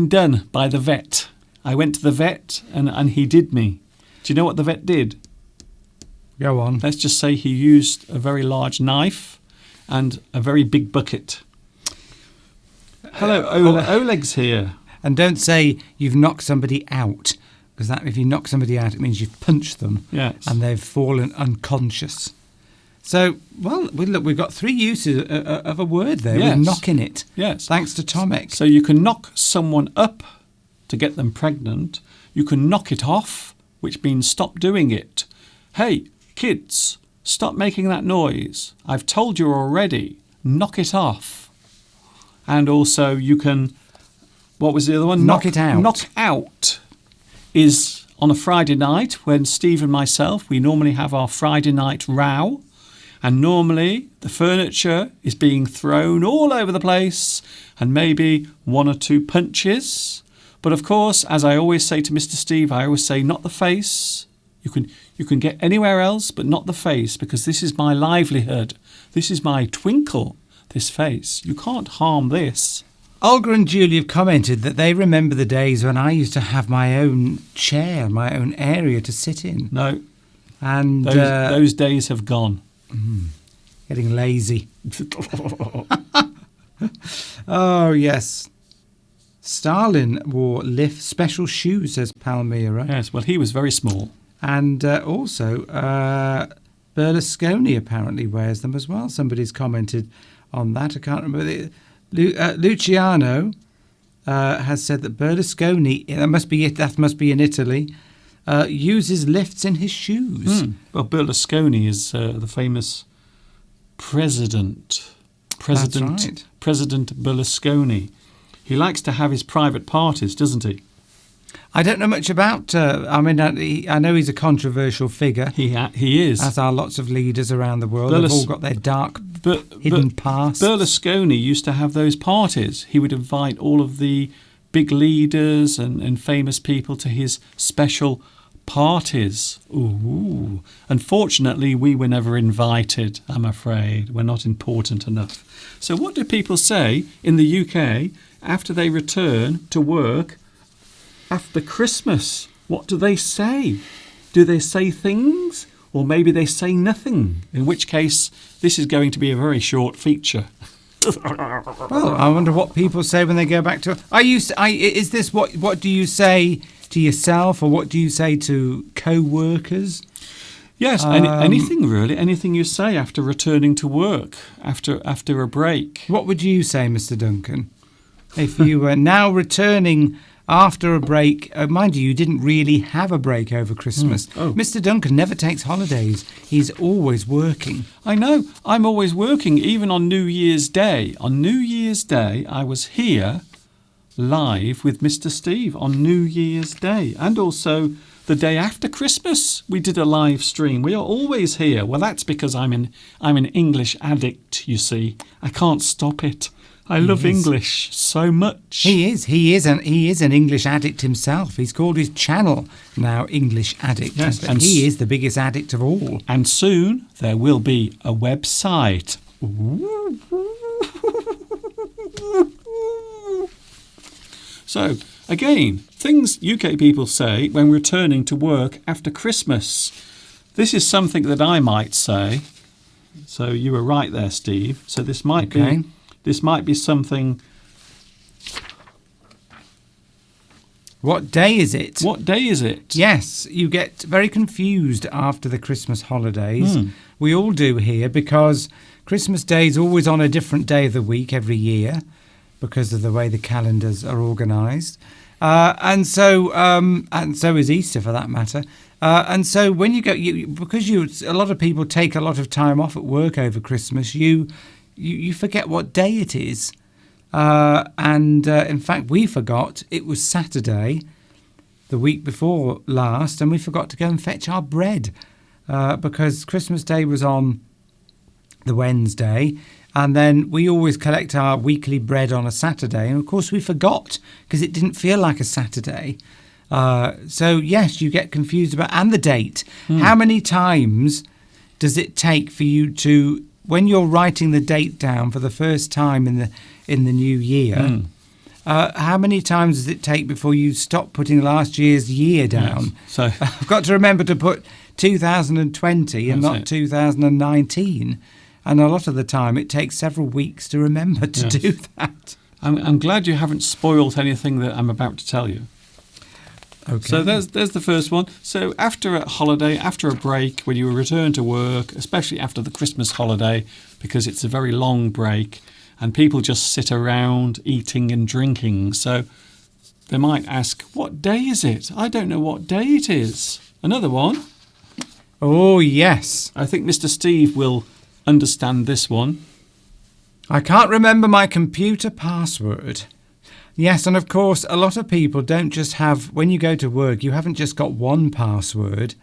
done by the vet. I went to the vet and he did me. Do you know what the vet did? Go on. Let's just say he used a very large knife and a very big bucket. Hello, Oleg's here. And don't say you've knocked somebody out, because if you knock somebody out, it means you've punched them and they've fallen unconscious. So, we've got three uses of a word there. Yes. We're knocking it. Yes. Thanks to Tomek. So you can knock someone up to get them pregnant. You can knock it off, which means stop doing it. Hey, kids, stop making that noise. I've told you already. Knock it off. And also you can... What was the other one? Knock it out. Knock out is on a Friday night when Steve and myself, we normally have our Friday night row. And normally the furniture is being thrown all over the place and maybe one or two punches. But of course, as I always say to Mr. Steve, I always say not the face. You can get anywhere else but not the face because this is my livelihood. This is my twinkle, this face. You can't harm this. Olga and Julie have commented that they remember the days when I used to have my own chair, my own area to sit in. No. And those days have gone. Getting lazy. Oh, yes. Stalin wore special shoes, says Palmyra. Yes, well, he was very small. And also, Berlusconi apparently wears them as well. Somebody's commented on that. I can't remember. Luciano has said that Berlusconi, that must be in Italy, uses lifts in his shoes. Well, Berlusconi is the famous president right. President Berlusconi. He likes to have his private parties, doesn't he? I don't know much about. I know he's a controversial figure. He is. As are lots of leaders around the world. They've all got their dark, hidden past. Berlusconi used to have those parties. He would invite all of the big leaders and famous people to his special parties. Ooh. Unfortunately, we were never invited, I'm afraid. We're not important enough. So what do people say in the UK after they return to work after Christmas? What do they say? Do they say things? Or maybe they say nothing, in which case this is going to be a very short feature. Well, I wonder what people say when they go back to... Is this what do you say to yourself, or what do you say to co-workers? Yes, anything really, anything you say after returning to work, after a break. What would you say, Mr. Duncan, if you were now returning after a break? Mind you didn't really have a break over Christmas. Mr. Duncan never takes holidays. He's always working. I know. I'm always working, even on New Year's Day. On New Year's Day, I was here live with Mr. Steve on New Year's Day. And also the day after Christmas, we did a live stream. We are always here. Well, that's because I'm an English addict, you see. I can't stop it. I love English so much. He is an English addict himself. He's called his channel now English Addict. Yes, and he is the biggest addict of all. And soon there will be a website. So, again, things UK people say when returning to work after Christmas. This is something that I might say. So you were right there, Steve. So this might be something. What day is it? What day is it? Yes, you get very confused after the Christmas holidays. We all do here, because Christmas Day is always on a different day of the week every year, because of the way the calendars are organised. And so is Easter, for that matter. And so when you go, a lot of people take a lot of time off at work over Christmas. You forget what day it is. In fact, we forgot it was Saturday the week before last, and we forgot to go and fetch our bread because Christmas Day was on the Wednesday, and then we always collect our weekly bread on a Saturday, and of course we forgot because it didn't feel like a Saturday. So yes, you get confused about, and the date. How many times does it take for you to, when you're writing the date down for the first time in the new year, how many times does it take before you stop putting last year's year down? Yes. So I've got to remember to put 2020 and not 2019. And a lot of the time it takes several weeks to remember to do that. I'm glad you haven't spoiled anything that I'm about to tell you. Okay. So there's the first one. So after a holiday, after a break, when you return to work, especially after the Christmas holiday, because it's a very long break, and people just sit around eating and drinking. So they might ask, what day is it? I don't know what day it is. Another one. Oh, yes. I think Mr. Steve will understand this one. I can't remember my computer password. Yes, and of course, a lot of people don't just have, when you go to work, you haven't just got one password.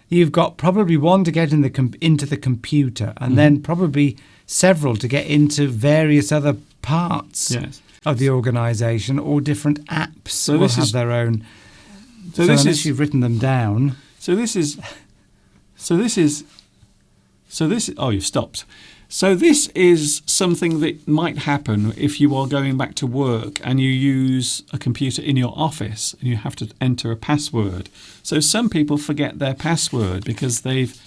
You've got probably one to get into the computer, and then probably several to get into various other parts of the organisation, or different apps so will have their own. So unless you've written them down. Oh, you've stopped. So this is something that might happen if you are going back to work and you use a computer in your office and you have to enter a password. So some people forget their password because they've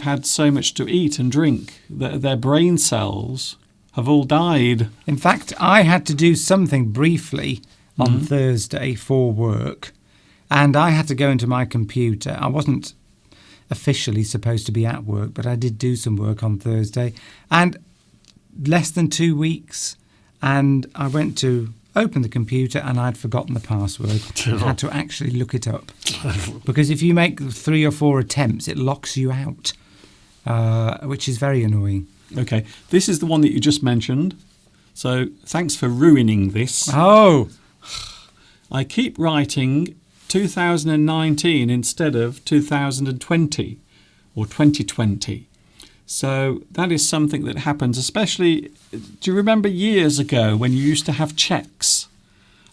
had so much to eat and drink that their brain cells have all died. In fact, I had to do something briefly on Thursday for work, and I had to go into my computer. I wasn't officially supposed to be at work, but I did do some work on Thursday, and less than 2 weeks, and I went to open the computer and I'd forgotten the password. I had to actually look it up, because if you make 3 or 4 attempts, it locks you out, which is very annoying. Okay, this is the one that you just mentioned. So thanks for ruining this. Oh, I keep writing 2019 instead of 2020 or 2020. So that is something that happens, especially, do you remember years ago when you used to have cheques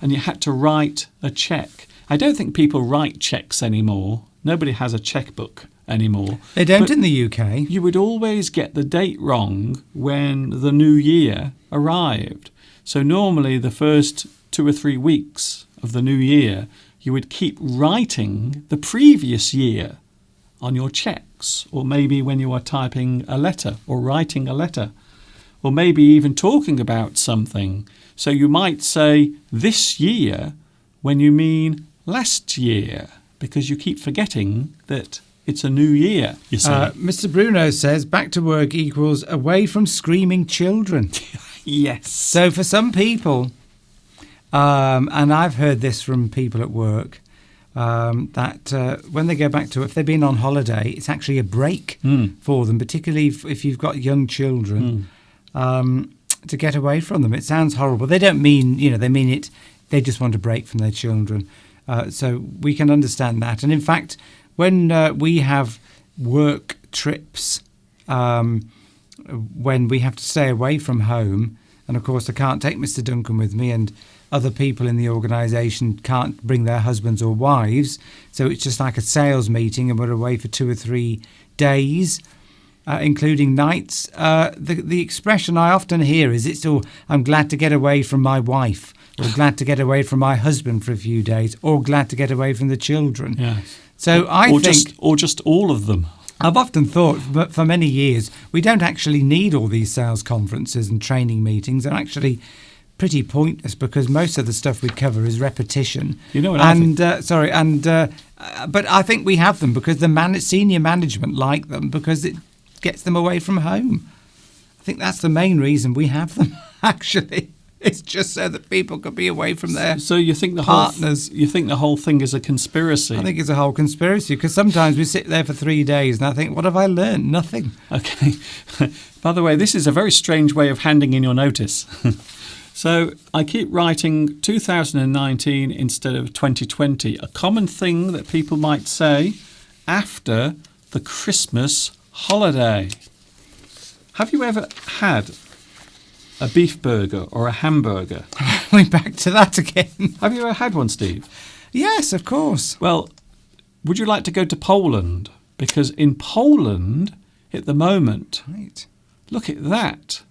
and you had to write a cheque? I don't think people write cheques anymore. Nobody has a chequebook anymore. they don't But in the UK. you would always get the date wrong when the new year arrived. So normally the first 2 or 3 weeks of the new year, you would keep writing the previous year on your cheques, or maybe when you are typing a letter or writing a letter, or maybe even talking about something. So you might say this year when you mean last year, because you keep forgetting that it's a new year, you see. Mr. Bruno says back to work equals away from screaming children. Yes. So for some people, and I've heard this from people at work, that when they go back to, if they've been on holiday, it's actually a break for them, particularly if you've got young children, to get away from them. It sounds horrible. They don't mean, they mean it. They just want a break from their children. So we can understand that. And in fact, when we have work trips, when we have to stay away from home, and of course I can't take Mr. Duncan with me, and other people in the organisation can't bring their husbands or wives, so it's just like a sales meeting and we're away for 2 or 3 days, including nights. The expression I often hear is, I'm glad to get away from my wife, or glad to get away from my husband for a few days, or glad to get away from the children. Yes. So or just all of them. I've often thought, but for many years, we don't actually need all these sales conferences and training meetings. They're actually pretty pointless because most of the stuff we cover is repetition. You know what I think? But I think we have them because the senior management like them because it gets them away from home. I think that's the main reason we have them, actually. It's just so that people could be away from their So you think partners. You think the whole thing is a conspiracy? I think it's a whole conspiracy because sometimes we sit there for 3 days and I think, what have I learned? Nothing. Okay. By the way, this is a very strange way of handing in your notice. So I keep writing 2019 instead of 2020, a common thing that people might say after the Christmas holiday. Have you ever had a beef burger or a hamburger? We're back to that again. Have you ever had one, Steve? Yes, of course. Well, would you like to go to Poland? Because in Poland, at the moment, Right. look at that.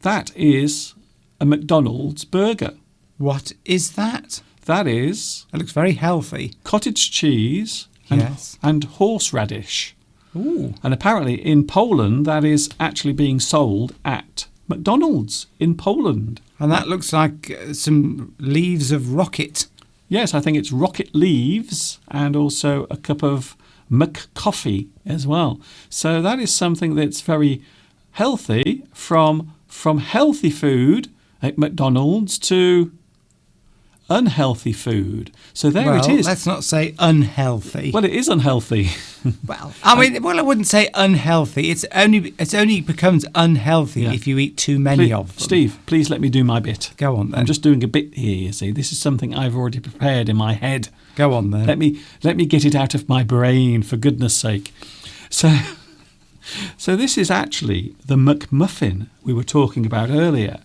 That is a McDonald's burger. What is that? That is It looks very healthy. cottage cheese and, Yes. and horseradish. Ooh. And apparently in Poland, that is actually being sold at McDonald's in Poland. And that looks like some leaves of rocket. Yes, I think it's rocket leaves and also a cup of McCoffee as well. So that is something that's very healthy, from healthy food at McDonald's to unhealthy food. So there it is. Let's not say unhealthy. Well, it is unhealthy. I wouldn't say unhealthy. It only becomes unhealthy Yeah. if you eat too many of them. Steve, please let me do my bit. Go on then. I'm just doing a bit here, you see. This is something I've already prepared in my head. Go on then. Let me get it out of my brain, for goodness sake. So this is actually the McMuffin we were talking about earlier.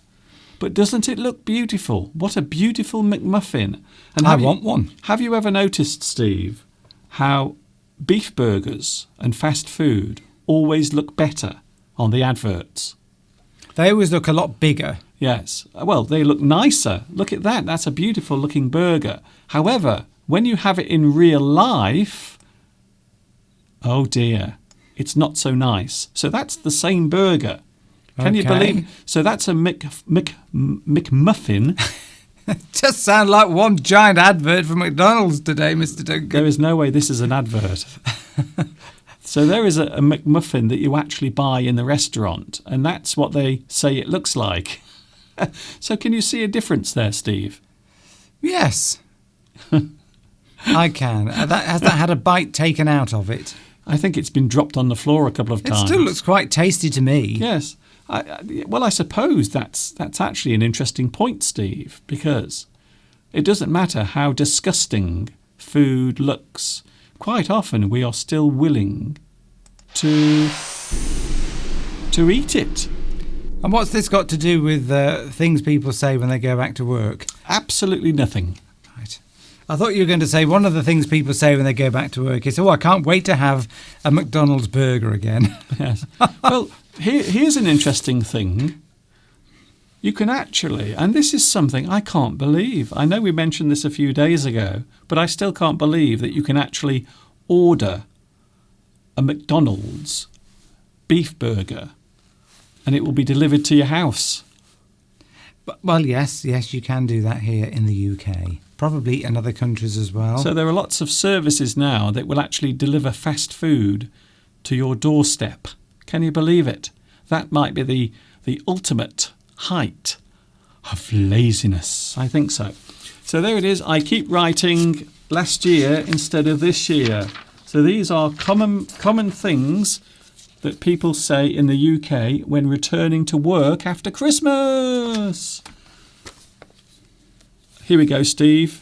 But doesn't it look beautiful? What a beautiful McMuffin. And I want one. Have you ever noticed, Steve, how beef burgers and fast food always look better on the adverts? They always look a lot bigger. Yes. Well, they look nicer. Look at that. That's a beautiful looking burger. However, when you have it in real life, oh dear, it's not so nice. So that's the same burger. Can you Okay. believe? So that's a McMuffin. Just sound like one giant advert for McDonald's today, Mr. Duncan. There is no way this is an advert. So there is a McMuffin that you actually buy in the restaurant, and that's what they say it looks like. So can you see a difference there, Steve? Yes. I can. Has that had a bite taken out of it? I think it's been dropped on the floor a couple of It times. still looks quite tasty to me. Yes. Well, I suppose that's actually an interesting point, Steve, because it doesn't matter how disgusting food looks. Quite often we are still willing to eat it. And what's this got to do with things people say when they go back to work? Absolutely nothing. Right. I thought you were going to say one of the things people say when they go back to work is, I can't wait to have a McDonald's burger again. Yes. Well, here's an interesting thing. You can actually, and this is something I can't believe. I know we mentioned this a few days ago, but I still can't believe that you can actually order a McDonald's beef burger and it will be delivered to your house. Well, yes, you can do that here in the UK. Probably in other countries as well. So there are lots of services now that will actually deliver fast food to your doorstep. Can you believe it? That might be the ultimate height of laziness. I think so. So there it is. I keep writing last year instead of this year. So these are common things that people say in the UK when returning to work after Christmas. Here we go, Steve.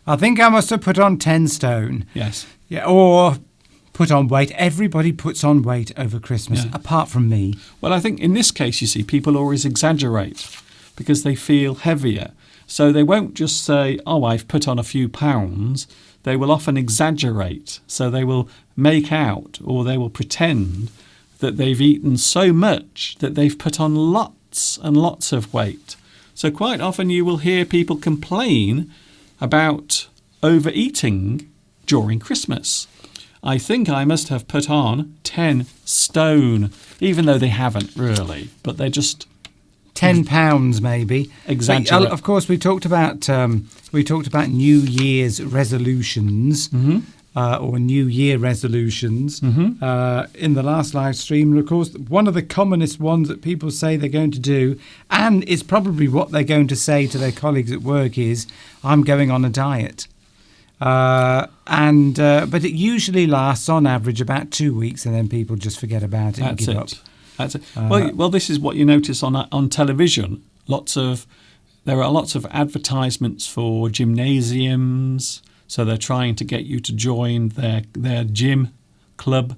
I think I must have put on 10 stone. Yes. Yeah, or put on weight. Everybody puts on weight over Christmas, apart from me. Well, I think in this case, you see, people always exaggerate because they feel heavier. So they won't just say, I've put on a few pounds. They will often exaggerate. So they will make out or they will pretend that they've eaten so much that they've put on lots and lots of weight. So quite often you will hear people complain about overeating during Christmas. I think I must have put on 10 stone, even though they haven't really, but they're just 10 pounds maybe. Exaggerate. Of course, we talked about New Year's resolutions or New Year resolutions in the last live stream. And of course, one of the commonest ones that people say they're going to do, and is probably what they're going to say to their colleagues at work, is, I'm going on a diet. But it usually lasts on average about 2 weeks, and then people just forget about it and give up. That's it. Well, this is what you notice on television. There are lots of advertisements for gymnasiums, so they're trying to get you to join their gym club,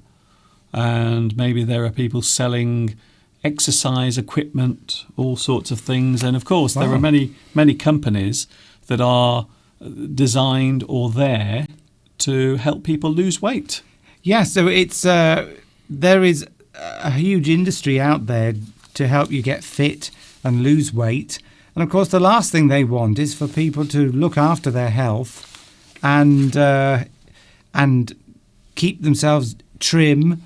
and maybe there are people selling exercise equipment, all sorts of things, and of course there are many companies that are designed or there to help people lose weight. Yeah, so it's there is a huge industry out there to help you get fit and lose weight. And of course, the last thing they want is for people to look after their health and keep themselves trim.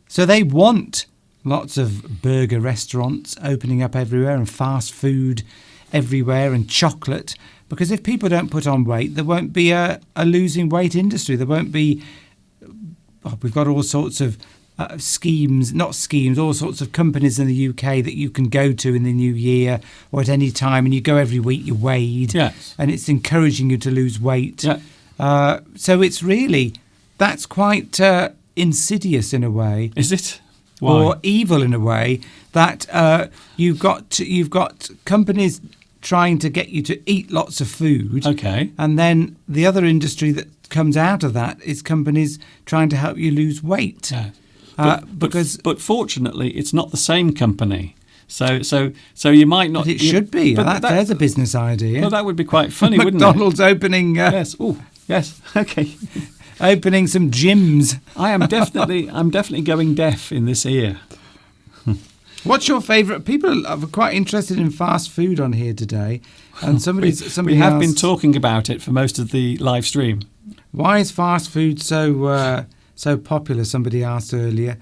So they want lots of burger restaurants opening up everywhere and fast food everywhere and chocolate. Because if people don't put on weight, there won't be a losing weight industry. There won't be... we've got all sorts of all sorts of companies in the UK that you can go to in the new year or at any time, and you go every week, you weighed, and it's encouraging you to lose weight. Yeah. So it's really, that's quite insidious in a way. Is it? Why? Or evil in a way, that you've got companies trying to get you to eat lots of food. Okay. And then the other industry that comes out of that is companies trying to help you lose weight. Yeah. But fortunately, it's not the same company. So you might not. But it should be. There's a business idea. Well, that would be quite funny, wouldn't it? McDonald's opening. Yes. Oh, yes. Okay. Opening some gyms. I'm definitely going deaf in this ear. What's your favourite? People are quite interested in fast food on here today, and somebody we have asked, been talking about it for most of the live stream. Why is fast food so popular? Somebody asked earlier.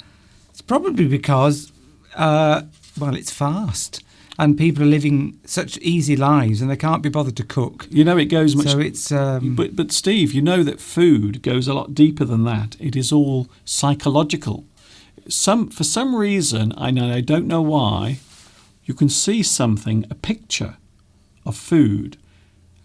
It's probably because it's fast, and people are living such easy lives, and they can't be bothered to cook. You know, it goes much. So it's. But Steve, you know that food goes a lot deeper than that. It is all psychological. For some reason, I don't know why, you can see a picture of food,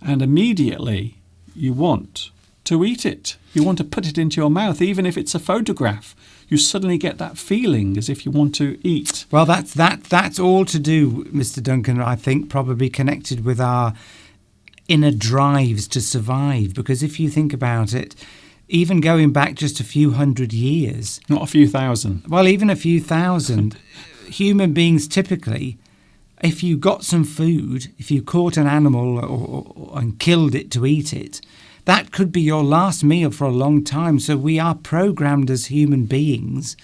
and immediately you want to eat it. You want to put it into your mouth, even if it's a photograph. You suddenly get that feeling as if you want to eat. Well, that's all to do, Mr. Duncan, I think, probably connected with our inner drives to survive. Because if you think about it, even going back just a few hundred years... Not a few thousand. Well, even a few thousand. Human beings typically, if you got some food, if you caught an animal and killed it to eat it, that could be your last meal for a long time. So we are programmed as human beings,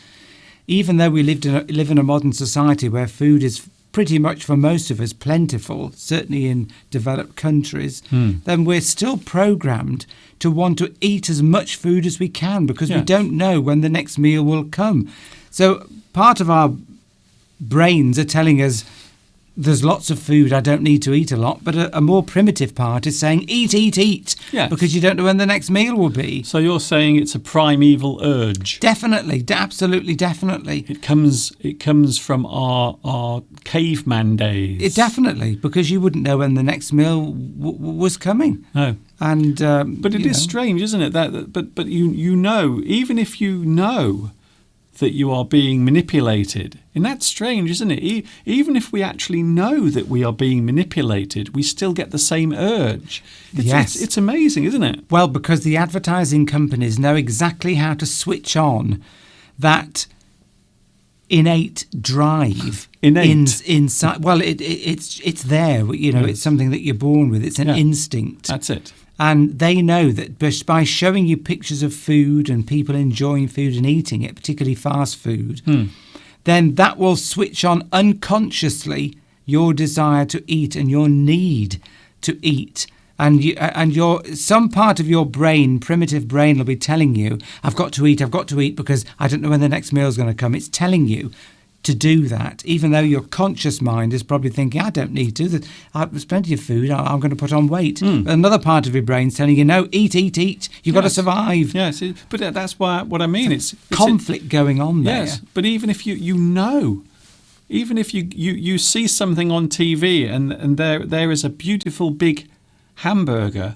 even though we live in a modern society where food is pretty much for most of us plentiful, certainly in developed countries, then we're still programmed to want to eat as much food as we can because we don't know when the next meal will come. So part of our brains are telling us there's lots of food, I don't need to eat a lot, but a more primitive part is saying eat, eat, eat, because you don't know when the next meal will be. So you're saying it's a primeval urge? Definitely, absolutely, definitely. It comes from our caveman days. Definitely, because you wouldn't know when the next meal was coming. No. And but it is strange, isn't it? But you know, even if you know that you are being manipulated. And that's strange, isn't it? Even if we actually know that we are being manipulated, we still get the same urge. It's amazing, isn't it? Well, because the advertising companies know exactly how to switch on that innate drive. Inside. Well, it's there. You know, it's something that you're born with. It's an instinct. That's it. And they know that by showing you pictures of food and people enjoying food and eating it, particularly fast food, then that will switch on unconsciously your desire to eat and your need to eat. And some part of your brain, primitive brain, will be telling you, I've got to eat because I don't know when the next meal is going to come. It's telling you to do that, even though your conscious mind is probably thinking, I don't need to. There's plenty of food. I'm going to put on weight. But another part of your brain's telling you, no, eat. You've got to survive. Yes, but that's what I mean. It's conflict going on there. Yes, but even if you know, even if you see something on TV and there is a beautiful big hamburger,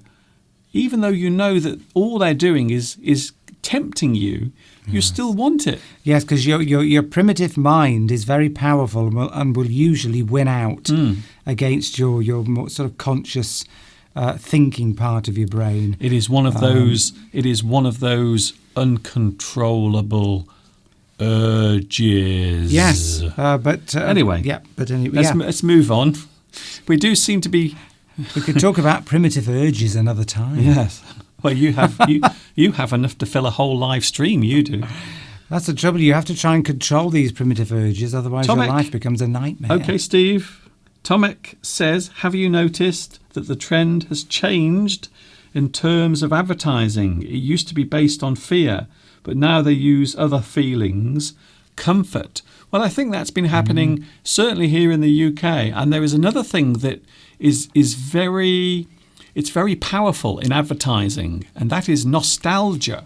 even though you know that all they're doing is tempting you, you still want it. Yes, because your primitive mind is very powerful and will usually win out against your more sort of conscious thinking part of your brain. It is one of those. It is one of those uncontrollable urges. Yes, but anyway. Yeah, but anyway. Let's move on. We do seem to be. We could talk about primitive urges another time. Yes. Well, you have enough to fill a whole live stream. You do. That's the trouble. You have to try and control these primitive urges, otherwise your life becomes a nightmare. Okay, Steve. Tomek says, have you noticed that the trend has changed in terms of advertising? It used to be based on fear, but now they use other feelings, comfort. Well, I think that's been happening certainly here in the UK. And there is another thing that is very powerful in advertising, and that is nostalgia.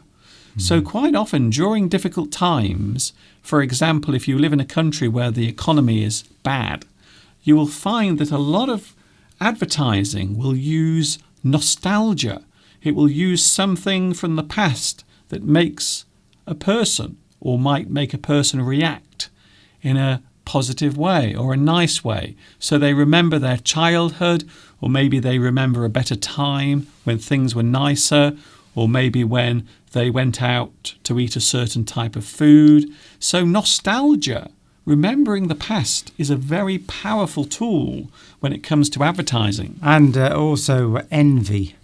So quite often during difficult times, for example, if you live in a country where the economy is bad, you will find that a lot of advertising will use nostalgia. It will use something from the past that makes a person or might make a person react in a positive way or a nice way. So they remember their childhood, or maybe they remember a better time when things were nicer, or maybe when they went out to eat a certain type of food. So nostalgia, remembering the past, is a very powerful tool when it comes to advertising. And also envy.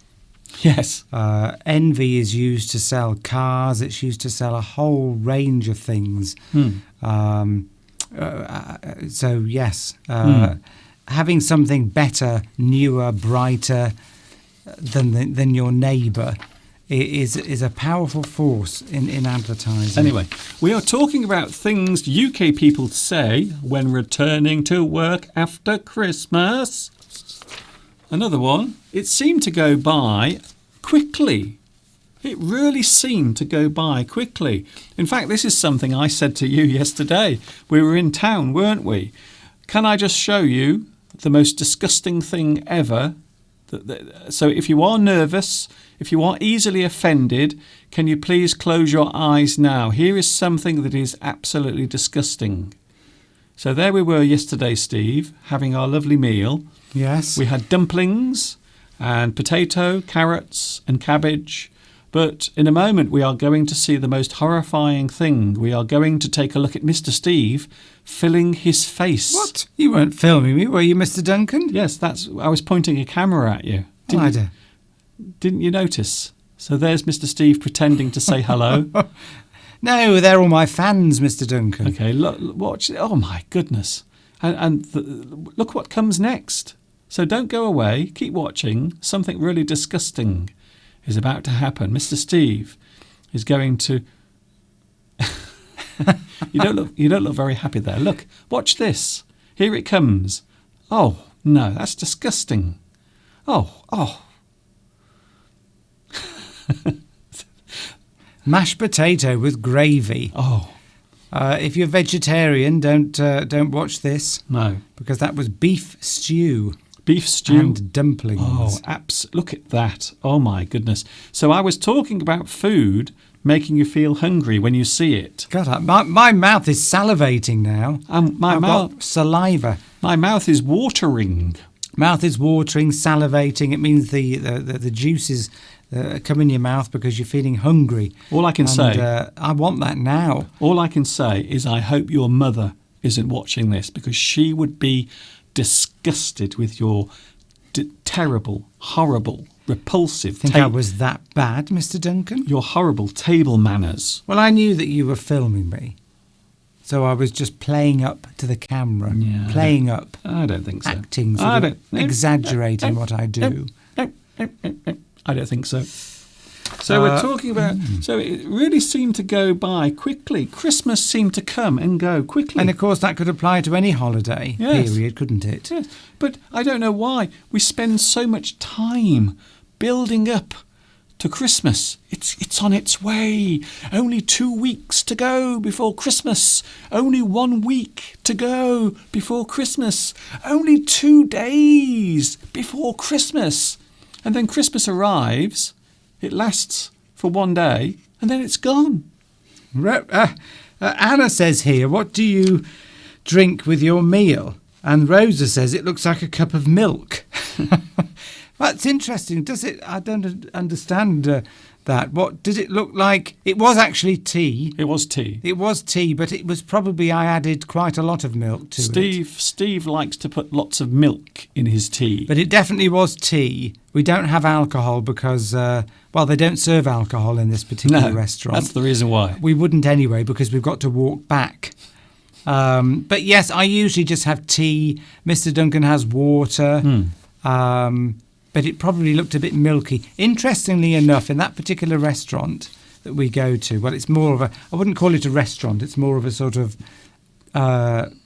Yes. Envy is used to sell cars. It's used to sell a whole range of things. So yes, having something better, newer, brighter than your neighbour is a powerful force in advertising. Anyway, we are talking about things UK people say when returning to work after Christmas. Another one. It seemed to go by quickly. It really seemed to go by quickly. In fact, this is something I said to you yesterday. We were in town, weren't we? Can I just show you the most disgusting thing ever So if you are nervous, if you are easily offended, can you please close your eyes now? Here is something that is absolutely disgusting. So there we were yesterday, Steve, having our lovely meal. Yes. We had dumplings and potato, carrots and cabbage. But in a moment, we are going to see the most horrifying thing. We are going to take a look at Mr. Steve filling his face. What? You weren't filming me, were you, Mr. Duncan? Yes, I was pointing a camera at you. Didn't you notice? So there's Mr. Steve pretending to say hello. No, they're all my fans, Mr. Duncan. Okay, look, watch. Oh, my goodness. Look what comes next. So don't go away. Keep watching. Something really disgusting is about to happen. Mr. Steve is going to... You don't look very happy there. Look, watch this. Here it comes. Oh, no, that's disgusting. Oh. Mashed potato with gravy. Oh. If you're vegetarian, don't watch this. No. Because that was beef stew. Beef stew. And dumplings. Oh, look at that. Oh, my goodness. So I was talking about food making you feel hungry when you see it. God, my mouth is salivating now. I've got saliva. My mouth is watering. Mouth is watering, salivating. It means the juices come in your mouth because you're feeling hungry. All I can say... I want that now. All I can say is I hope your mother isn't watching this, because she would be disgusted with your terrible, horrible, repulsive... Think I was that bad, Mr. Duncan? Your horrible table manners. Well, I knew that you were filming me. So I was just playing up to the camera. Yeah, playing up. I don't think so. Acting, exaggerating what I do. I don't think so. So we're talking about... So it really seemed to go by quickly. Christmas seemed to come and go quickly. And of course that could apply to any holiday period, couldn't it? Yes. But I don't know why we spend so much time building up to Christmas. It's on its way. Only 2 weeks to go before Christmas. Only 1 week to go before Christmas. Only 2 days before Christmas. And then Christmas arrives, it lasts for 1 day, and then it's gone. Anna says here, what do you drink with your meal? And Rosa says it looks like a cup of milk. That's interesting. Does it? I don't understand that. What does it look like? It was actually tea. It was tea. It was tea, but it was probably I added quite a lot of milk to it. Steve likes to put lots of milk in his tea. But it definitely was tea. We don't have alcohol because, they don't serve alcohol in this particular restaurant. That's the reason why. We wouldn't anyway because we've got to walk back. But yes, I usually just have tea. Mr. Duncan has water. But it probably looked a bit milky. Interestingly enough, in that particular restaurant that we go to, well, it's more of a, I wouldn't call it a restaurant, it's more of a sort of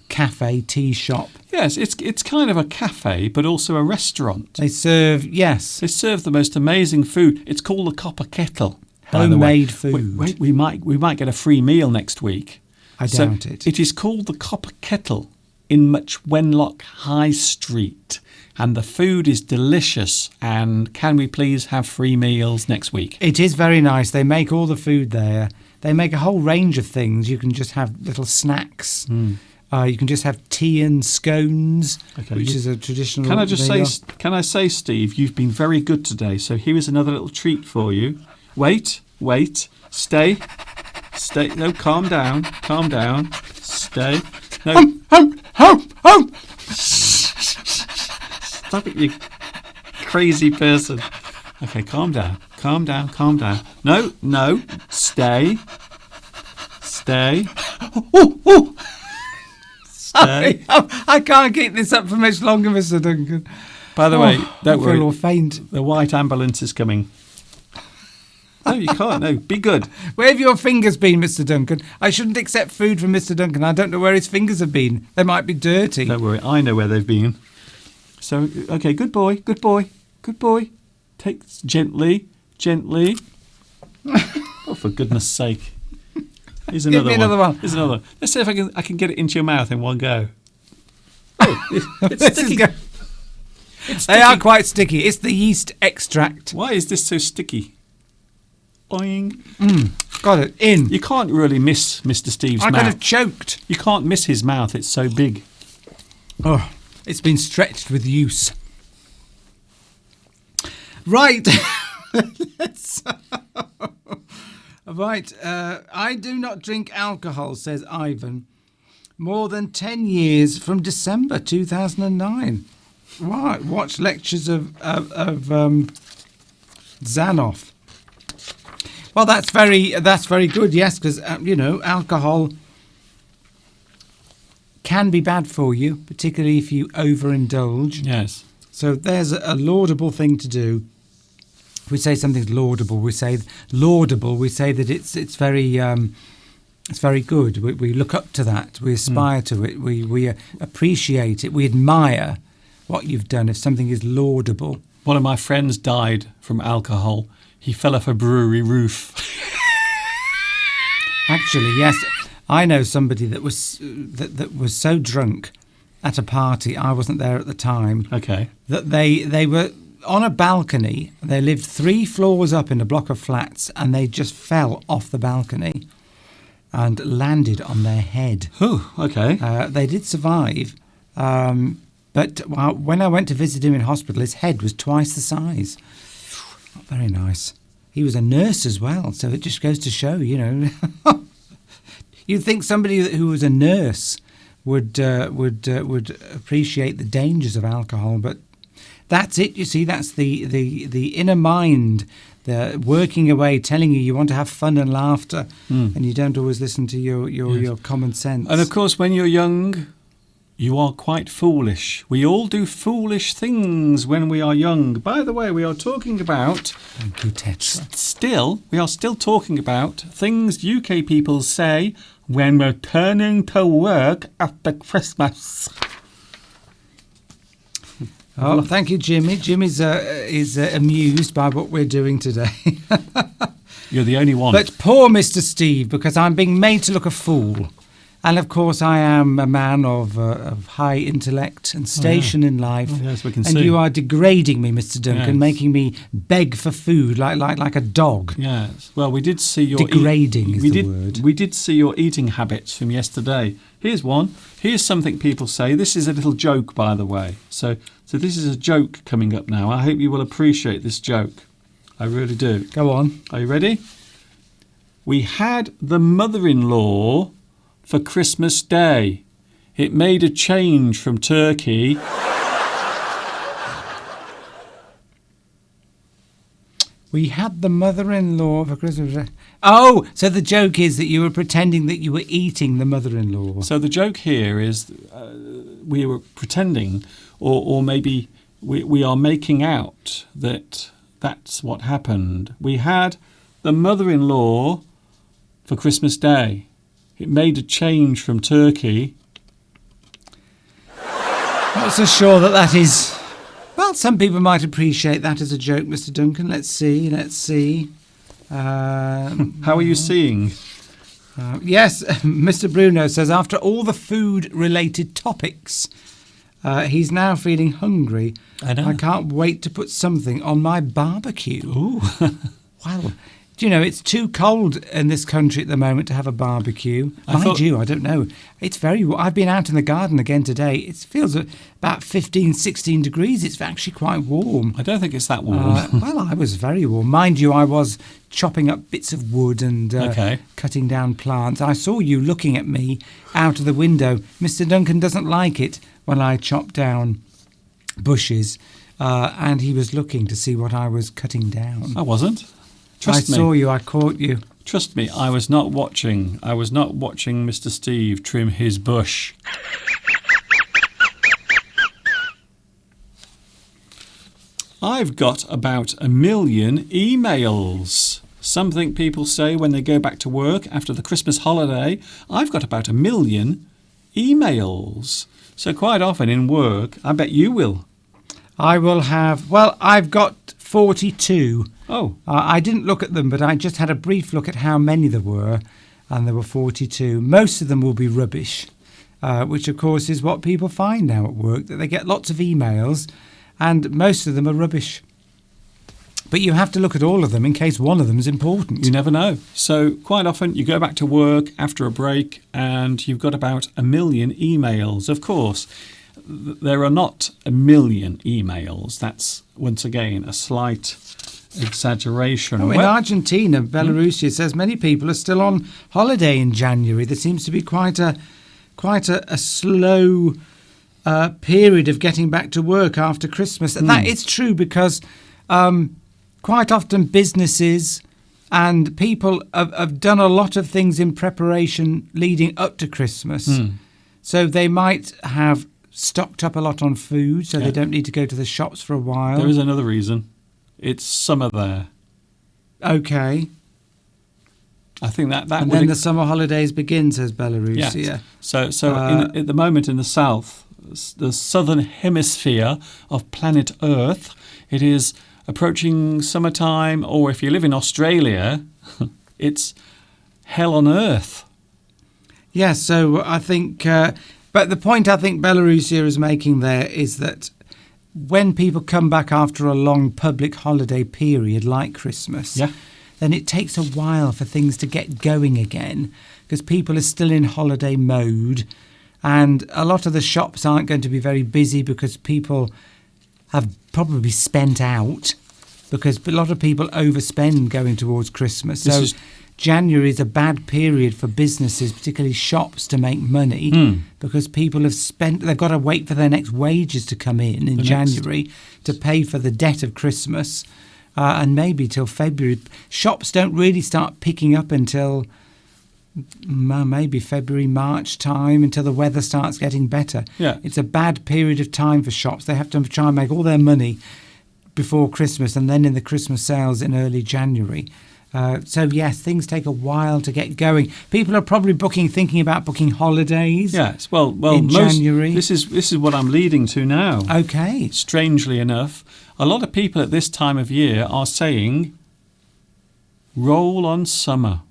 cafe, tea shop. Yes, it's kind of a cafe, but also a restaurant. They serve, yes. They serve the most amazing food. It's called the Copper Kettle. Homemade food. We might get a free meal next week. I doubt it. It is called the Copper Kettle in Much Wenlock High Street. And the food is delicious. And can we please have free meals next week? It is very nice. They make all the food there. They make a whole range of things. You can just have little snacks. You can just have tea and scones, which is a traditional Can I just meal. say, Steve, you've been very good today. So here is another little treat for you. Wait. Stay. No, calm down. Stay. No. Stop it, you crazy person. Okay, calm down. No. Stay. Stay. I can't keep this up for much longer, Mr. Duncan. By the way, don't worry. I feel all faint. The white ambulance is coming. No, you can't. No, be good. Where have your fingers been, Mr. Duncan? I shouldn't accept food from Mr. Duncan. I don't know where his fingers have been. They might be dirty. Don't worry. I know where they've been. So, okay, good boy. Take gently. Oh, for goodness sake. Here's another Give me another one. Here's another one. Let's see if I can get it into your mouth in one go. Oh, it's sticky. They are quite sticky. It's the yeast extract. Why is this so sticky? Boing. Got it. In. You can't really miss Mr. Steve's I mouth. could have choked. You can't miss his mouth. It's so big. Oh, it's been stretched with use. Right. Right. I do not drink alcohol, says Ivan. More than 10 years from December 2009. Right. Watch lectures of Zanoff. Well, that's very good. Yes, because alcohol can be bad for you, particularly if you overindulge. Yes. So there's a laudable thing to do. If we say something's laudable, we say laudable. We say that it's very good. We look up to that. We aspire to it. We appreciate it. We admire what you've done. If something is laudable. One of my friends died from alcohol. He fell off a brewery roof. Actually, yes, I know somebody that was so drunk at a party. I wasn't there at the time. Okay. That they were on a balcony. They lived 3 floors up in a block of flats, and they just fell off the balcony and landed on their head. Oh, okay. They did survive, but when I went to visit him in hospital, his head was twice the size. Not very nice. He was a nurse as well, so it just goes to show, You'd think somebody who was a nurse would appreciate the dangers of alcohol, but that's it. You see, that's the inner mind, the working away, telling you want to have fun and laughter, and you don't always listen to your common sense. And of course, when you're young, you are quite foolish. We all do foolish things when we are young. By the way, we are talking about... Thank you, Tetra. We are still talking about things UK people say when returning to work after Christmas. Oh, thank you, Jimmy. Jimmy's is amused by what we're doing today. You're the only one. But poor Mr. Steve, because I'm being made to look a fool. And of course, I am a man of high intellect and station in life. Oh, yes, we can and see. You are degrading me, Mr. Duncan, Yes. making me beg for food like a dog. Yes. Well, we did see your... Degrading is the word. We did see your eating habits from yesterday. Here's one. Here's something people say. This is a little joke, by the way. So this is a joke coming up now. I hope you will appreciate this joke. I really do. Go on. Are you ready? We had the mother-in-law for Christmas Day. It made a change from turkey. We had the mother-in-law for Christmas Day. Oh, so the joke is that you were pretending that you were eating the mother-in-law. So the joke here is we were pretending, or maybe we are making out that that's what happened. We had the mother-in-law for Christmas Day. It made a change from turkey. Not so sure that is... Well, some people might appreciate that as a joke, Mr. Duncan. Let's see. How are you seeing? Yes, Mr. Bruno says, after all the food-related topics, he's now feeling hungry. I know. I can't wait to put something on my barbecue. Ooh. Well, do you know, it's too cold in this country at the moment to have a barbecue. I don't know. It's very... I've been out in the garden again today. It feels about 15, 16 degrees. It's actually quite warm. I don't think it's that warm. Well, I was very warm. Mind you, I was chopping up bits of wood and cutting down plants. I saw you looking at me out of the window. Mr. Duncan doesn't like it when I chop down bushes, and he was looking to see what I was cutting down. I wasn't. Trust me. I saw you. I caught you. Trust me, I was not watching. I was not watching Mr. Steve trim his bush. I've got about 1 million emails. Something people say when they go back to work after the Christmas holiday. I've got about 1 million emails. So quite often in work, I bet you will. I will have... Well, I've got 42. Oh. I didn't look at them, but I just had a brief look at how many there were, and there were 42. Most of them will be rubbish, which, of course, is what people find now at work, that they get lots of emails, and most of them are rubbish. But you have to look at all of them in case one of them is important. You never know. So quite often you go back to work after a break and you've got about 1 million emails. Of course, there are not 1 million emails. That's, once again, a slight exaggeration. In Argentina, Belarus, it says many people are still on holiday in January. There seems to be quite a slow period of getting back to work after Christmas. And that is true because quite often businesses and people have done a lot of things in preparation leading up to Christmas. So they might have stocked up a lot on food, so they don't need to go to the shops for a while. There is another reason. It's summer there. Okay. I think that and would then the summer holidays begin, says Belarus. Yes. Yeah. So at the moment in the south, the southern hemisphere of planet Earth, it is approaching summertime, or if you live in Australia, it's hell on earth. Yeah, so I think, but the point I think Belarus is making there is that when people come back after a long public holiday period like Christmas, then it takes a while for things to get going again because people are still in holiday mode, and a lot of the shops aren't going to be very busy because people have probably spent out, because a lot of people overspend going towards Christmas. So January is a bad period for businesses, particularly shops, to make money because people have spent, they've got to wait for their next wages to come in January to pay for the debt of Christmas, and maybe till February. Shops don't really start picking up until maybe February, March time, until the weather starts getting better. Yeah. It's a bad period of time for shops. They have to try and make all their money before Christmas and then in the Christmas sales in early January. So yes, things take a while to get going. People are probably thinking about booking holidays. Yes, well, in January. This is what I'm leading to now. Okay. Strangely enough, a lot of people at this time of year are saying, roll on summer.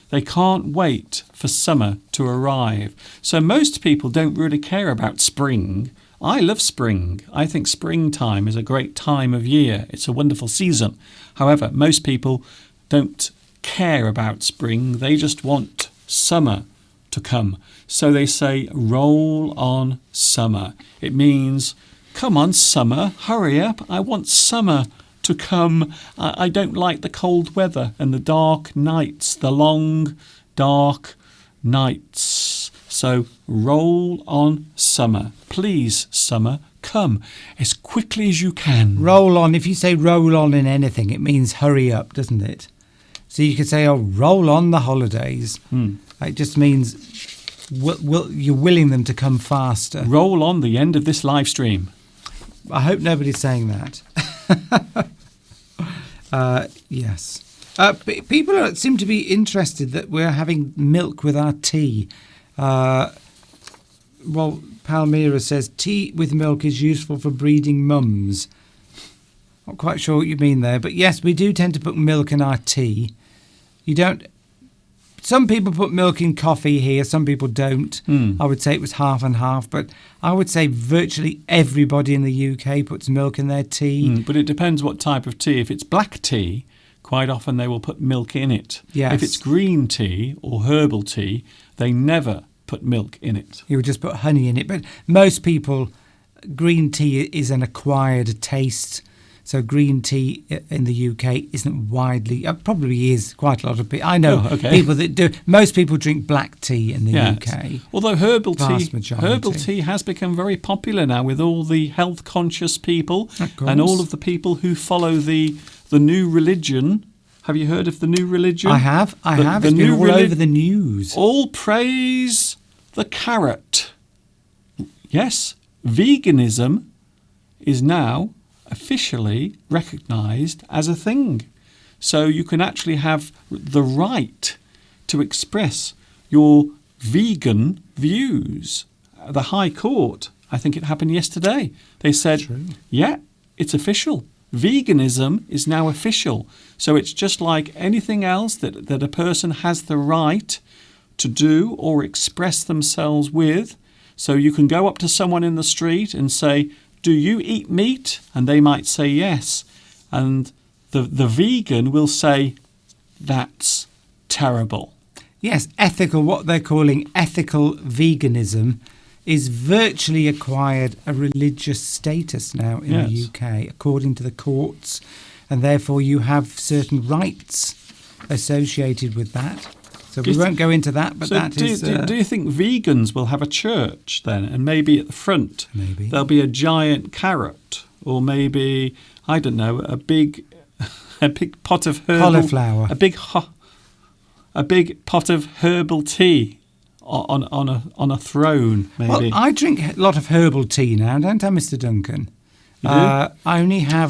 They can't wait for summer to arrive. So most people don't really care about spring. I love spring. I think springtime is a great time of year. It's a wonderful season. However, most people don't care about spring. They just want summer to come. So they say, roll on summer. It means, come on, summer, hurry up. I want summer to come. I don't like the cold weather and the dark nights, the long, dark nights. So roll on summer. Please, summer, come as quickly as you can. Roll on. If you say roll on in anything, it means hurry up, doesn't it? So you could say, oh, roll on the holidays. It just means you're willing them to come faster. Roll on the end of this live stream. I hope nobody's saying that. Yes. People seem to be interested that we're having milk with our tea. Well, Palmyra says tea with milk is useful for breeding mums. Not quite sure what you mean there, but yes, we do tend to put milk in our tea. You don't. Some people put milk in coffee here, some people don't. I would say it was half and half, but I would say virtually everybody in the UK puts milk in their tea. But it depends what type of tea. If it's black tea, quite often they will put milk in it. Yes. If it's green tea or herbal tea, they never put milk in it. You would just put honey in it. But most people, green tea is an acquired taste. So green tea in the UK isn't widely, probably is quite a lot of people. I know people that do. Most people drink black tea in the UK. Although herbal tea has become very popular now with all the health conscious people and all of the people who follow the new religion. Have you heard of the new religion? I have. It's been all over the news. All praise the carrot. Yes, veganism is now officially recognised as a thing. So you can actually have the right to express your vegan views. The High Court, I think it happened yesterday, they said, yeah, it's official. Veganism is now official. So it's just like anything else that a person has the right to do or express themselves with. So you can go up to someone in the street and say, do you eat meat? And they might say yes. And the vegan will say, that's terrible. Yes, ethical, what they're calling ethical veganism, is virtually acquired a religious status now in the UK, according to the courts, and therefore you have certain rights associated with that. So we won't go into that, but do you think vegans will have a church then, and maybe at the front there'll be a giant carrot, or maybe, I don't know, a big pot of herbal cauliflower, a big pot of herbal tea on a throne, maybe. Well, I drink a lot of herbal tea now, don't I, Mr. Duncan? I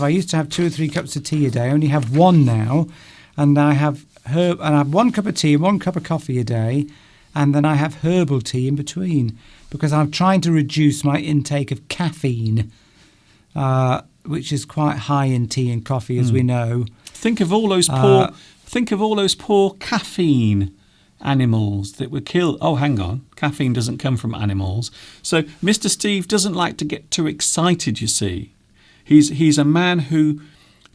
used to have 2 or 3 cups of tea a day. I only have one now, and I have 1 cup of tea and 1 cup of coffee a day, and then I have herbal tea in between, because I'm trying to reduce my intake of caffeine, which is quite high in tea and coffee, as we know. Think of all those poor caffeine animals that were killed. Oh, hang on. Caffeine doesn't come from animals. So Mr. Steve doesn't like to get too excited, you see. He's a man who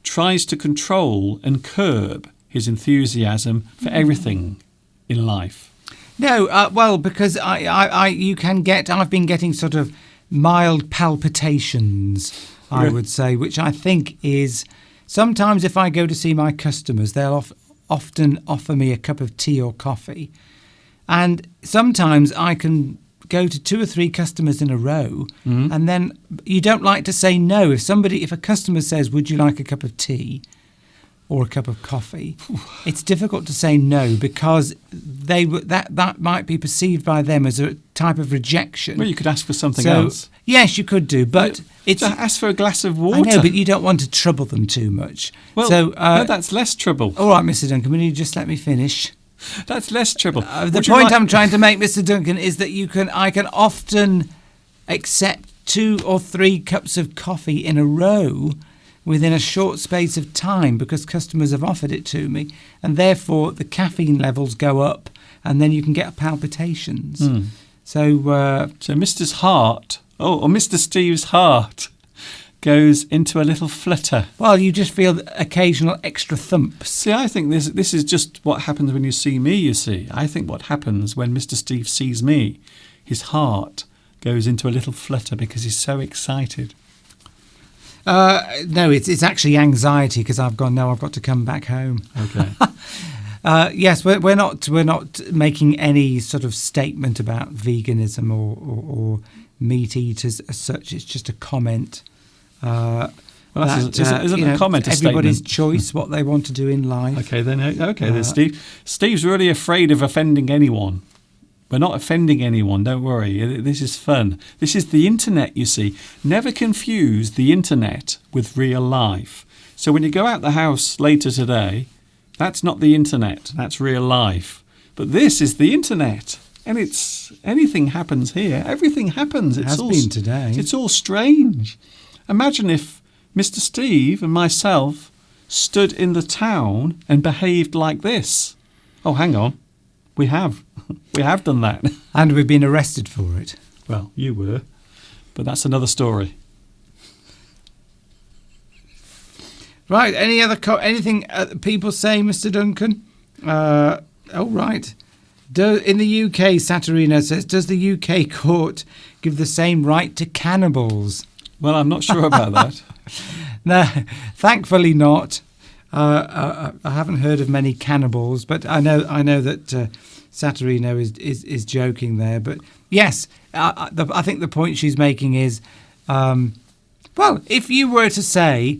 tries to control and curb his enthusiasm for everything in life. No, well, because I've been getting sort of mild palpitations, I would say, which I think is, sometimes if I go to see my customers, they'll often offer me a cup of tea or coffee. And sometimes I can go to 2 or 3 customers in a row, and then you don't like to say no. If a customer says, would you like a cup of tea or a cup of coffee, it's difficult to say no, because that might be perceived by them as a type of rejection. Well, you could ask for something else. Yes, you could do, but it's... Ask for a glass of water. I know, but you don't want to trouble them too much. Well, no, that's less trouble. All right, Mr. Duncan, will you just let me finish? That's less trouble. The point I'm trying to make, Mr. Duncan, is that I can often accept 2 or 3 cups of coffee in a row within a short space of time, because customers have offered it to me, and therefore the caffeine levels go up, and then you can get palpitations. So Mr. Steve's heart goes into a little flutter. Well, you just feel occasional extra thumps. See, I think this is just what happens when you see me, you see. I think what happens when Mr. Steve sees me, his heart goes into a little flutter because he's so excited. No, it's actually anxiety, because I've got to come back home. Okay. Yes, we're not making any sort of statement about veganism or meat eaters as such. It's just a comment. Well, isn't a comment a everybody's statement? Choice what they want to do in life. Okay, then Steve. Steve's really afraid of offending anyone. We're not offending anyone, don't worry. This is fun. This is the internet, you see. Never confuse the internet with real life. So when you go out the house later today, that's not the internet, that's real life. But this is the internet. And anything happens here. Everything happens. It has been today. It's all strange. Imagine if Mr. Steve and myself stood in the town and behaved like this. Oh, hang on. We have done that. And we've been arrested for it. Well, you were. But that's another story. Right, anything people say, Mr. Duncan? Right. In the UK, Saturino says, does the UK court give the same right to cannibals? Well, I'm not sure about that. No, thankfully not. I haven't heard of many cannibals, but I know that Saturino is joking there. But yes, I think the point she's making is, well, if you were to say,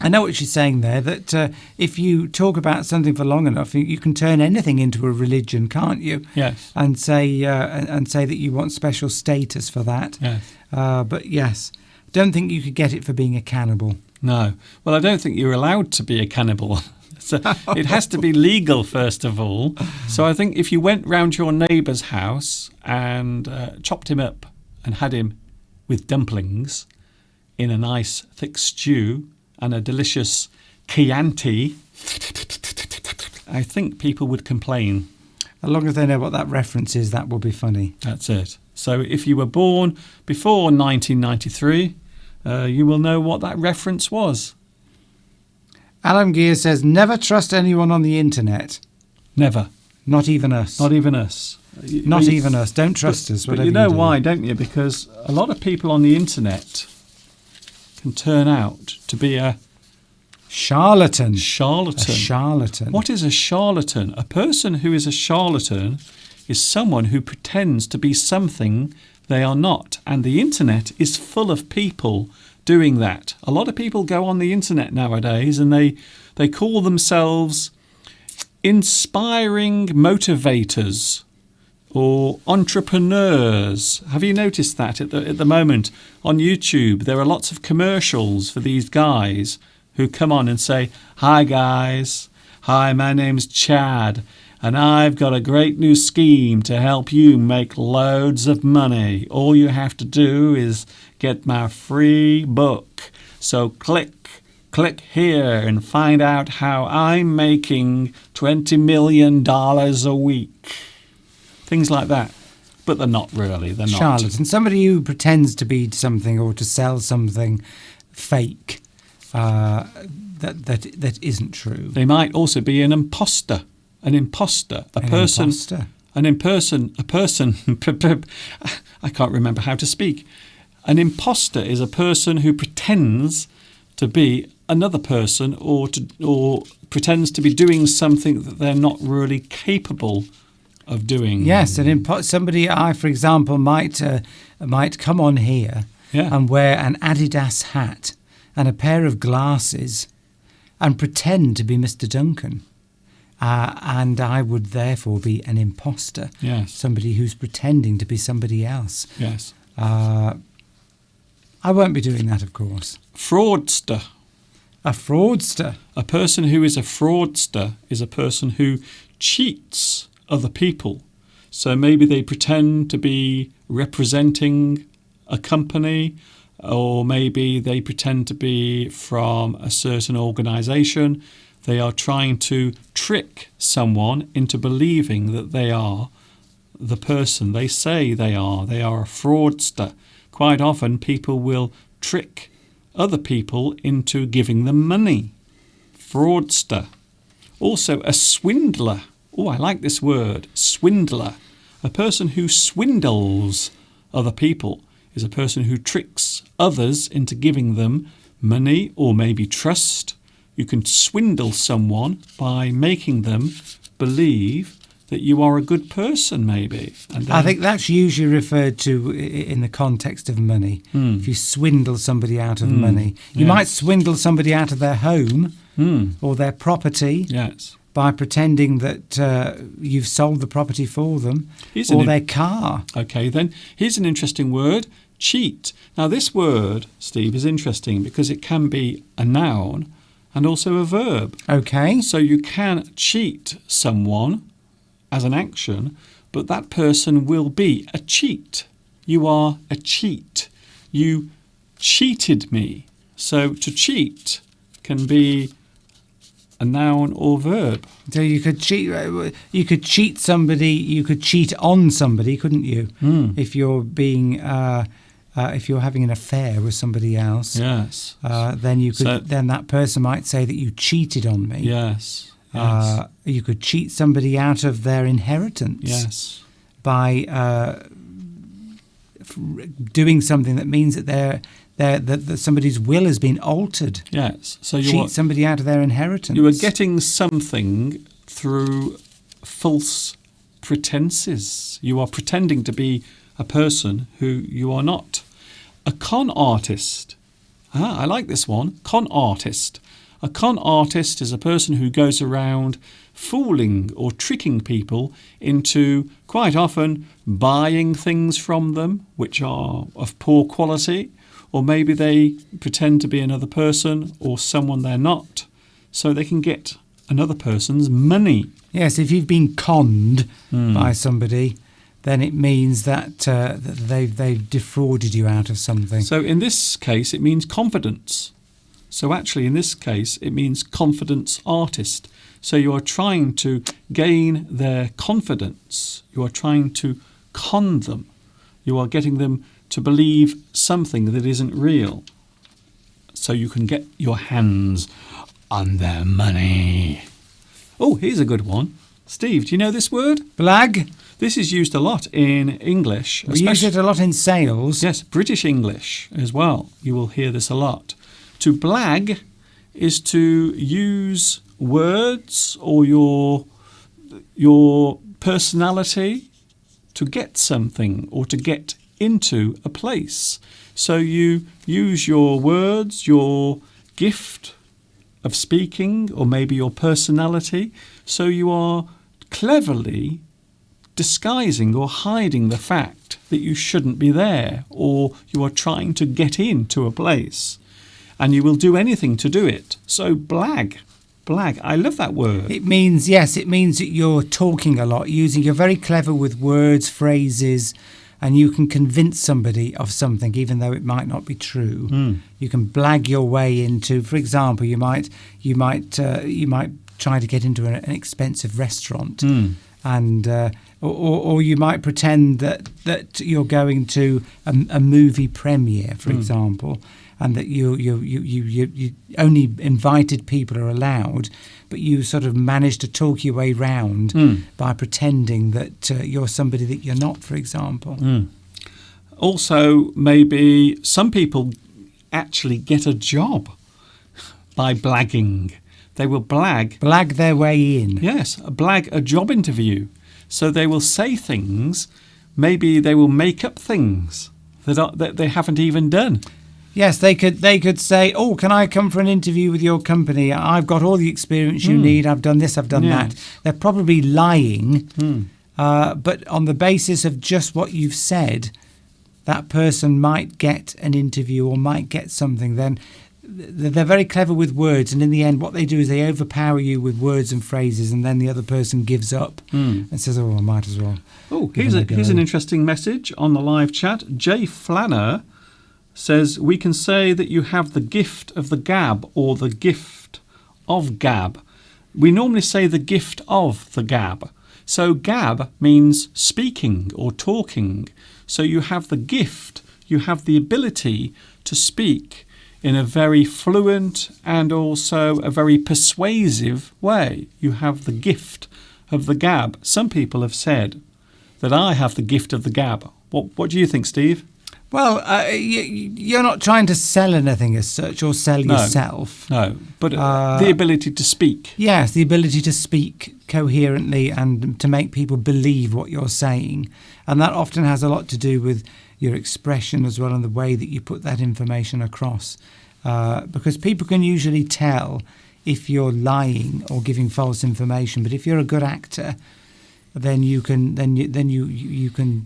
I know what she's saying there, that if you talk about something for long enough, you can turn anything into a religion, can't you? Yes. And say that you want special status for that. Yes. But yes, don't think you could get it for being a cannibal. No. Well, I don't think you're allowed to be a cannibal. So it has to be legal, first of all. So I think if you went round your neighbour's house and chopped him up and had him with dumplings in a nice thick stew and a delicious Chianti, I think people would complain. As long as they know what that reference is, that will be funny. That's it. So if you were born before 1993 you will know what that reference was. Alan Gear says, never trust anyone on the internet. Never. Not even us. Not even us. Not even us. Don't trust us. But you know why, don't you? Because a lot of people on the internet can turn out to be a charlatan. Charlatan. A charlatan. What is a charlatan? A person who is a charlatan is someone who pretends to be something they are not. And the internet is full of people doing that. A lot of people go on the internet nowadays and they call themselves inspiring motivators or entrepreneurs. Have you noticed that at the moment on YouTube? There are lots of commercials for these guys who come on and say, "Hi guys, hi, my name's Chad, and I've got a great new scheme to help you make loads of money. All you have to do is get my free book. So click here and find out how I'm making $20 million a week." Things like that. But they're not really. They're not. Charlatan. Somebody who pretends to be something or to sell something fake that isn't true. They might also be an imposter. An imposter. A person. I can't remember how to speak. An imposter is a person who pretends to be another person or pretends to be doing something that they're not really capable of doing. Yes, somebody for example, might come on here and wear an Adidas hat and a pair of glasses and pretend to be Mr. Duncan. And I would therefore be an imposter. Yes. Somebody who's pretending to be somebody else. Yes. I won't be doing that, of course. Fraudster. A fraudster. A person who is a fraudster is a person who cheats other people. So maybe they pretend to be representing a company, or maybe they pretend to be from a certain organisation. They are trying to trick someone into believing that they are the person they say they are. They are a fraudster. Quite often people will trick other people into giving them money. Fraudster. Also a swindler. Oh, I like this word, swindler. A person who swindles other people is a person who tricks others into giving them money or maybe trust. You can swindle someone by making them believe that you are a good person, maybe. And I think that's usually referred to in the context of money. If you swindle somebody out of money. You might swindle somebody out of their home or their property. Yes. By pretending that you've sold the property for them or their car. Okay, then here's an interesting word, cheat. Now this word, Steve, is interesting because it can be a noun and also a verb. Okay. So you can cheat someone as an action, but that person will be a cheat. You are a cheat. You cheated me. So to cheat can be a noun or verb. So you could cheat. You could cheat somebody. You could cheat on somebody, couldn't you? If you're being, if you're having an affair with somebody else. Yes. Then you could. Then that person might say that you cheated on me. Yes. You could cheat somebody out of their inheritance. Yes. By doing something that means that that somebody's will has been altered. Yes. So you cheat somebody out of their inheritance. You are getting something through false pretenses. You are pretending to be a person who you are not. A con artist. I like this one. Con artist. A con artist is a person who goes around fooling or tricking people into quite often buying things from them which are of poor quality, or maybe they pretend to be another person or someone they're not, so they can get another person's money. Yes, if you've been conned by somebody, then it means that they've defrauded you out of something. So in this case, it means confidence. So actually, in this case, it means confidence artist. So you are trying to gain their confidence. You are trying to con them. You are getting them to believe something that isn't real. so you can get your hands on their money. Oh, here's a good one. Steve, do you know this word? Blag. This is used a lot in English. We use it a lot in sales. Yes, British English as well. You will hear this a lot. To blag is to use words or your personality to get something or to get into a place. So you use your words, your gift of speaking, or maybe your personality. So you are cleverly disguising or hiding the fact that you shouldn't be there, or you are trying to get into a place. And you will do anything to do it. So blag. Blag. I love that word. It means that you're talking a lot, you're very clever with words, phrases, and you can convince somebody of something, even though it might not be true. You can blag your way into, for example, you might try to get into an expensive restaurant, and or you might pretend that you're going to a movie premiere, for example, and that you only invited people are allowed, but you sort of manage to talk your way round by pretending that you're somebody that you're not, for example. Also, maybe some people actually get a job by blagging. They will blag their way in. Yes, blag a job interview. So they will say things, maybe they will make up things that they haven't even done. Yes, they could say, "Oh, can I come for an interview with your company? I've got all the experience you need. I've done this, I've done that." They're probably lying, but on the basis of just what you've said, that person might get an interview or might get something. Then they're very clever with words, and in the end, what they do is they overpower you with words and phrases, and then the other person gives up and says, "Oh, I might as well." Oh, here's an interesting message on the live chat. Jay Flanner says, we can say that you have the gift of the gab or the gift of gab. We normally say the gift of the gab. So gab means speaking or talking. So you have the gift, you have the ability to speak in a very fluent and also a very persuasive way. You have the gift of the gab. Some people have said that I have the gift of the gab. What do you think, Steve? Well, you're not trying to sell anything as such or sell yourself. No, but the ability to speak. Yes, the ability to speak coherently and to make people believe what you're saying. And that often has a lot to do with your expression as well and the way that you put that information across. Because people can usually tell if you're lying or giving false information. But if you're a good actor, then you can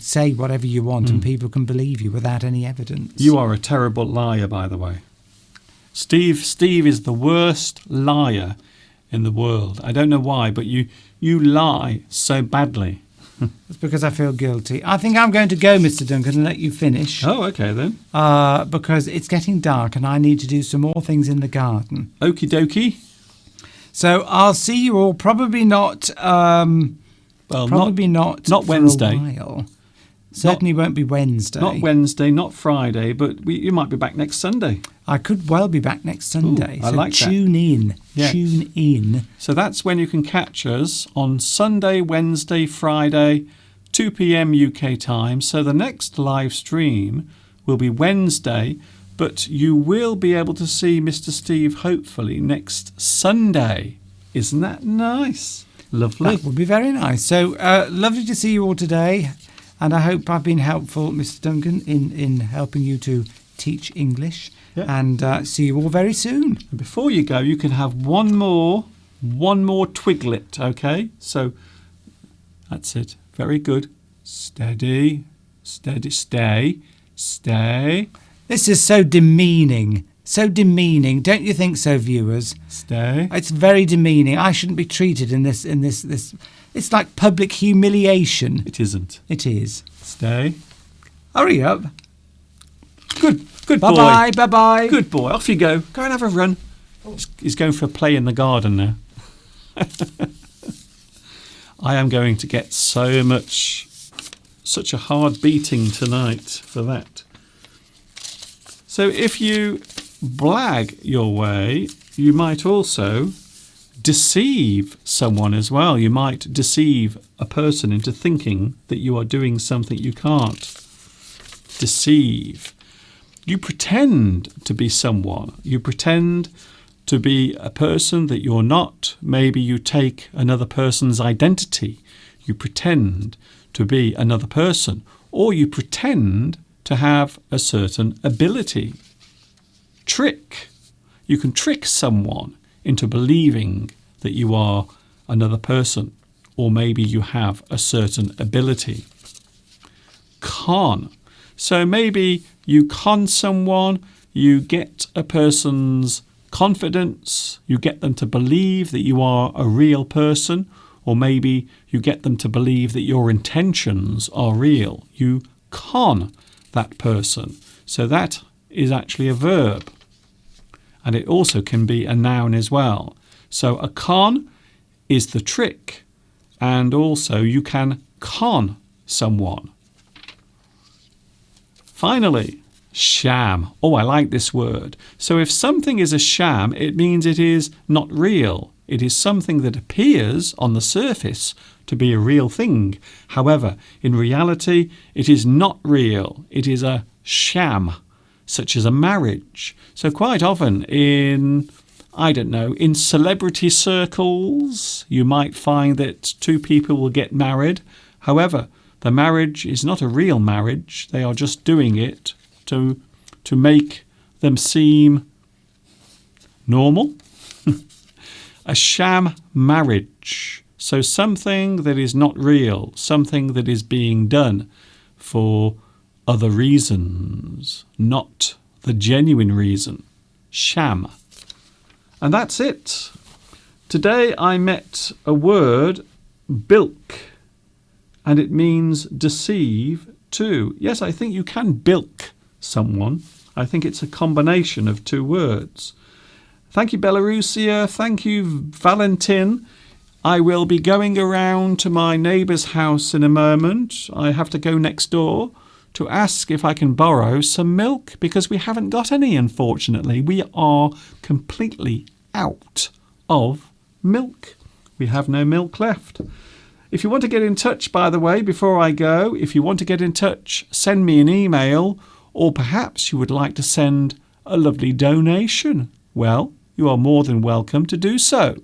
say whatever you want and people can believe you without any evidence. You are a terrible liar, by the way. Steve is the worst liar in the world. I don't know why, but you lie so badly. It's because I feel guilty. I think I'm going to go, Mr. Duncan, and let you finish. Oh, okay then. Because it's getting dark and I need to do some more things in the garden. Okie dokie. So I'll see you all probably not... probably not Wednesday. For a while. Certainly won't be Wednesday. Not Wednesday, not Friday, but you might be back next Sunday. I could well be back next Sunday. Ooh, I like that. Tune in. Yes. Tune in. So that's when you can catch us on Sunday, Wednesday, Friday, 2 p.m. UK time. So the next live stream will be Wednesday, but you will be able to see Mr. Steve hopefully next Sunday. Isn't that nice? Lovely. That would be very nice. So lovely to see you all today. And I hope I've been helpful, Mr. Duncan, in helping you to teach English. Yeah. And see you all very soon. And before you go, you can have one more twiglet, okay? So that's it. Very good. Steady, steady, stay. This is so demeaning. So demeaning. Don't you think so, viewers? Stay. It's very demeaning. I shouldn't be treated in this. It's like public humiliation. It isn't. It is. Stay. Hurry up. Good boy. Bye-bye, bye-bye. Good boy. Off you go. Go and have a run. He's going for a play in the garden now. I am going to get such a hard beating tonight for that. So if you blag your way, you might also deceive someone as well. You might deceive a person into thinking that you are doing something you can't. Deceive. You pretend to be someone. You pretend to be a person that you're not. Maybe you take another person's identity. You pretend to be another person, or you pretend to have a certain ability. Trick. You can trick someone into believing that you are another person, or maybe you have a certain ability. Con. So maybe you con someone, you get a person's confidence, you get them to believe that you are a real person, or maybe you get them to believe that your intentions are real. You con that person. So that is actually a verb. And it also can be a noun as well. So a con is the trick, and also you can con someone. Finally, sham. Oh, I like this word. So if something is a sham, it means it is not real. It is something that appears on the surface to be a real thing. However, in reality, it is not real. It is a sham, such as a marriage. So quite often in celebrity circles, you might find that two people will get married. However, the marriage is not a real marriage. They are just doing it to make them seem normal. A sham marriage. So something that is not real, something that is being done for other reasons, not the genuine reason. Sham. And that's it. Today I met a word, bilk, and it means deceive too. Yes, I think you can bilk someone. I think it's a combination of two words. Thank you, Belarusia. Thank you, Valentin. I will be going around to my neighbour's house in a moment. I have to go next door to ask if I can borrow some milk because we haven't got any, unfortunately. We are completely out of milk. We have no milk left. If you want to get in touch, by the way, before I go, if you want to get in touch, send me an email, or perhaps you would like to send a lovely donation. Well, you are more than welcome to do so.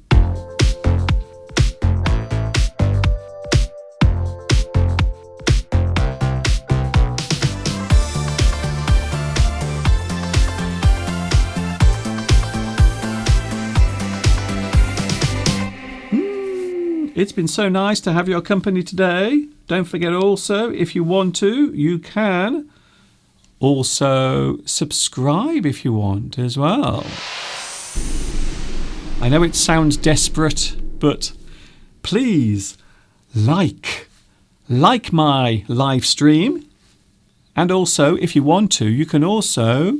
It's been so nice to have your company today. Don't forget also, if you want to, you can also subscribe if you want as well. I know it sounds desperate, but please like my live stream. And also, if you want to, you can also,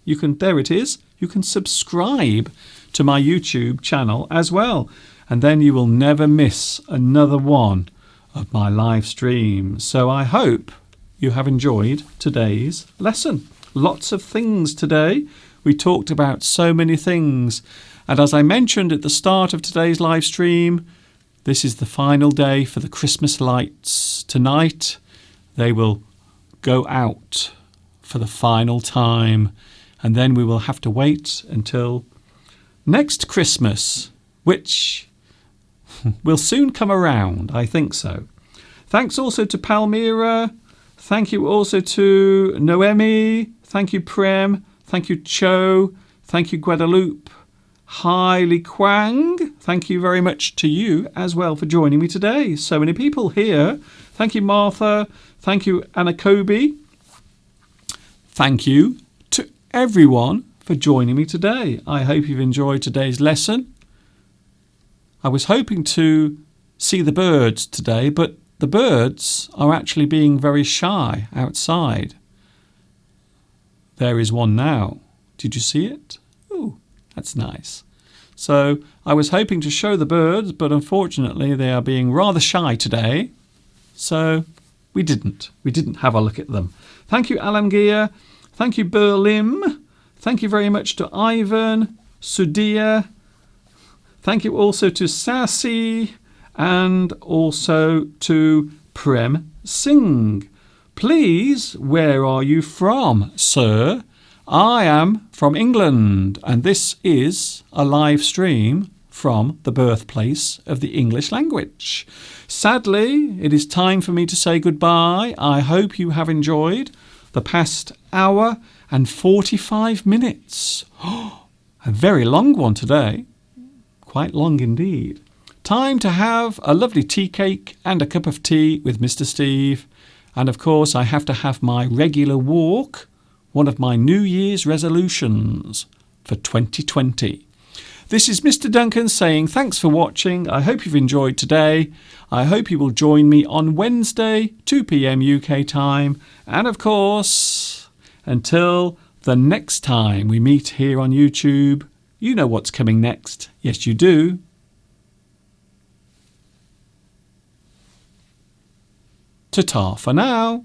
there it is, you can subscribe to my YouTube channel as well. And then you will never miss another one of my live streams. So I hope you have enjoyed today's lesson. Lots of things today. We talked about so many things. And as I mentioned at the start of today's live stream, this is the final day for the Christmas lights. Tonight, they will go out for the final time. And then we will have to wait until next Christmas, which will soon come around. I think so. Thanks also to Palmyra. Thank you also to Noemi. Thank you, Prem. Thank you, Cho. Thank you, Guadalupe. Hi, Li Kwang. Thank you very much to you as well for joining me today. So many people here. Thank you, Martha. Thank you, Anna Kobe. Thank you to everyone for joining me today. I hope you've enjoyed today's lesson. I was hoping to see the birds today, but the birds are actually being very shy outside. There is one now. Did you see it? Oh, that's nice. So I was hoping to show the birds, but unfortunately they are being rather shy today. So we didn't have a look at them. Thank you, Alamgir. Thank you, Berlim. Thank you very much to Ivan, Sudia. Thank you also to Sassy and also to Prem Singh. Please, where are you from, sir? I am from England, and this is a live stream from the birthplace of the English language. Sadly, it is time for me to say goodbye. I hope you have enjoyed the past hour and 45 minutes. A very long one today. Quite long indeed. Time to have a lovely tea cake and a cup of tea with Mr. Steve. And of course, I have to have my regular walk, one of my New Year's resolutions for 2020. This is Mr. Duncan saying thanks for watching. I hope you've enjoyed today. I hope you will join me on Wednesday, 2 p.m. UK time. And of course, until the next time we meet here on YouTube, you know what's coming next. Yes, you do. Ta-ta for now.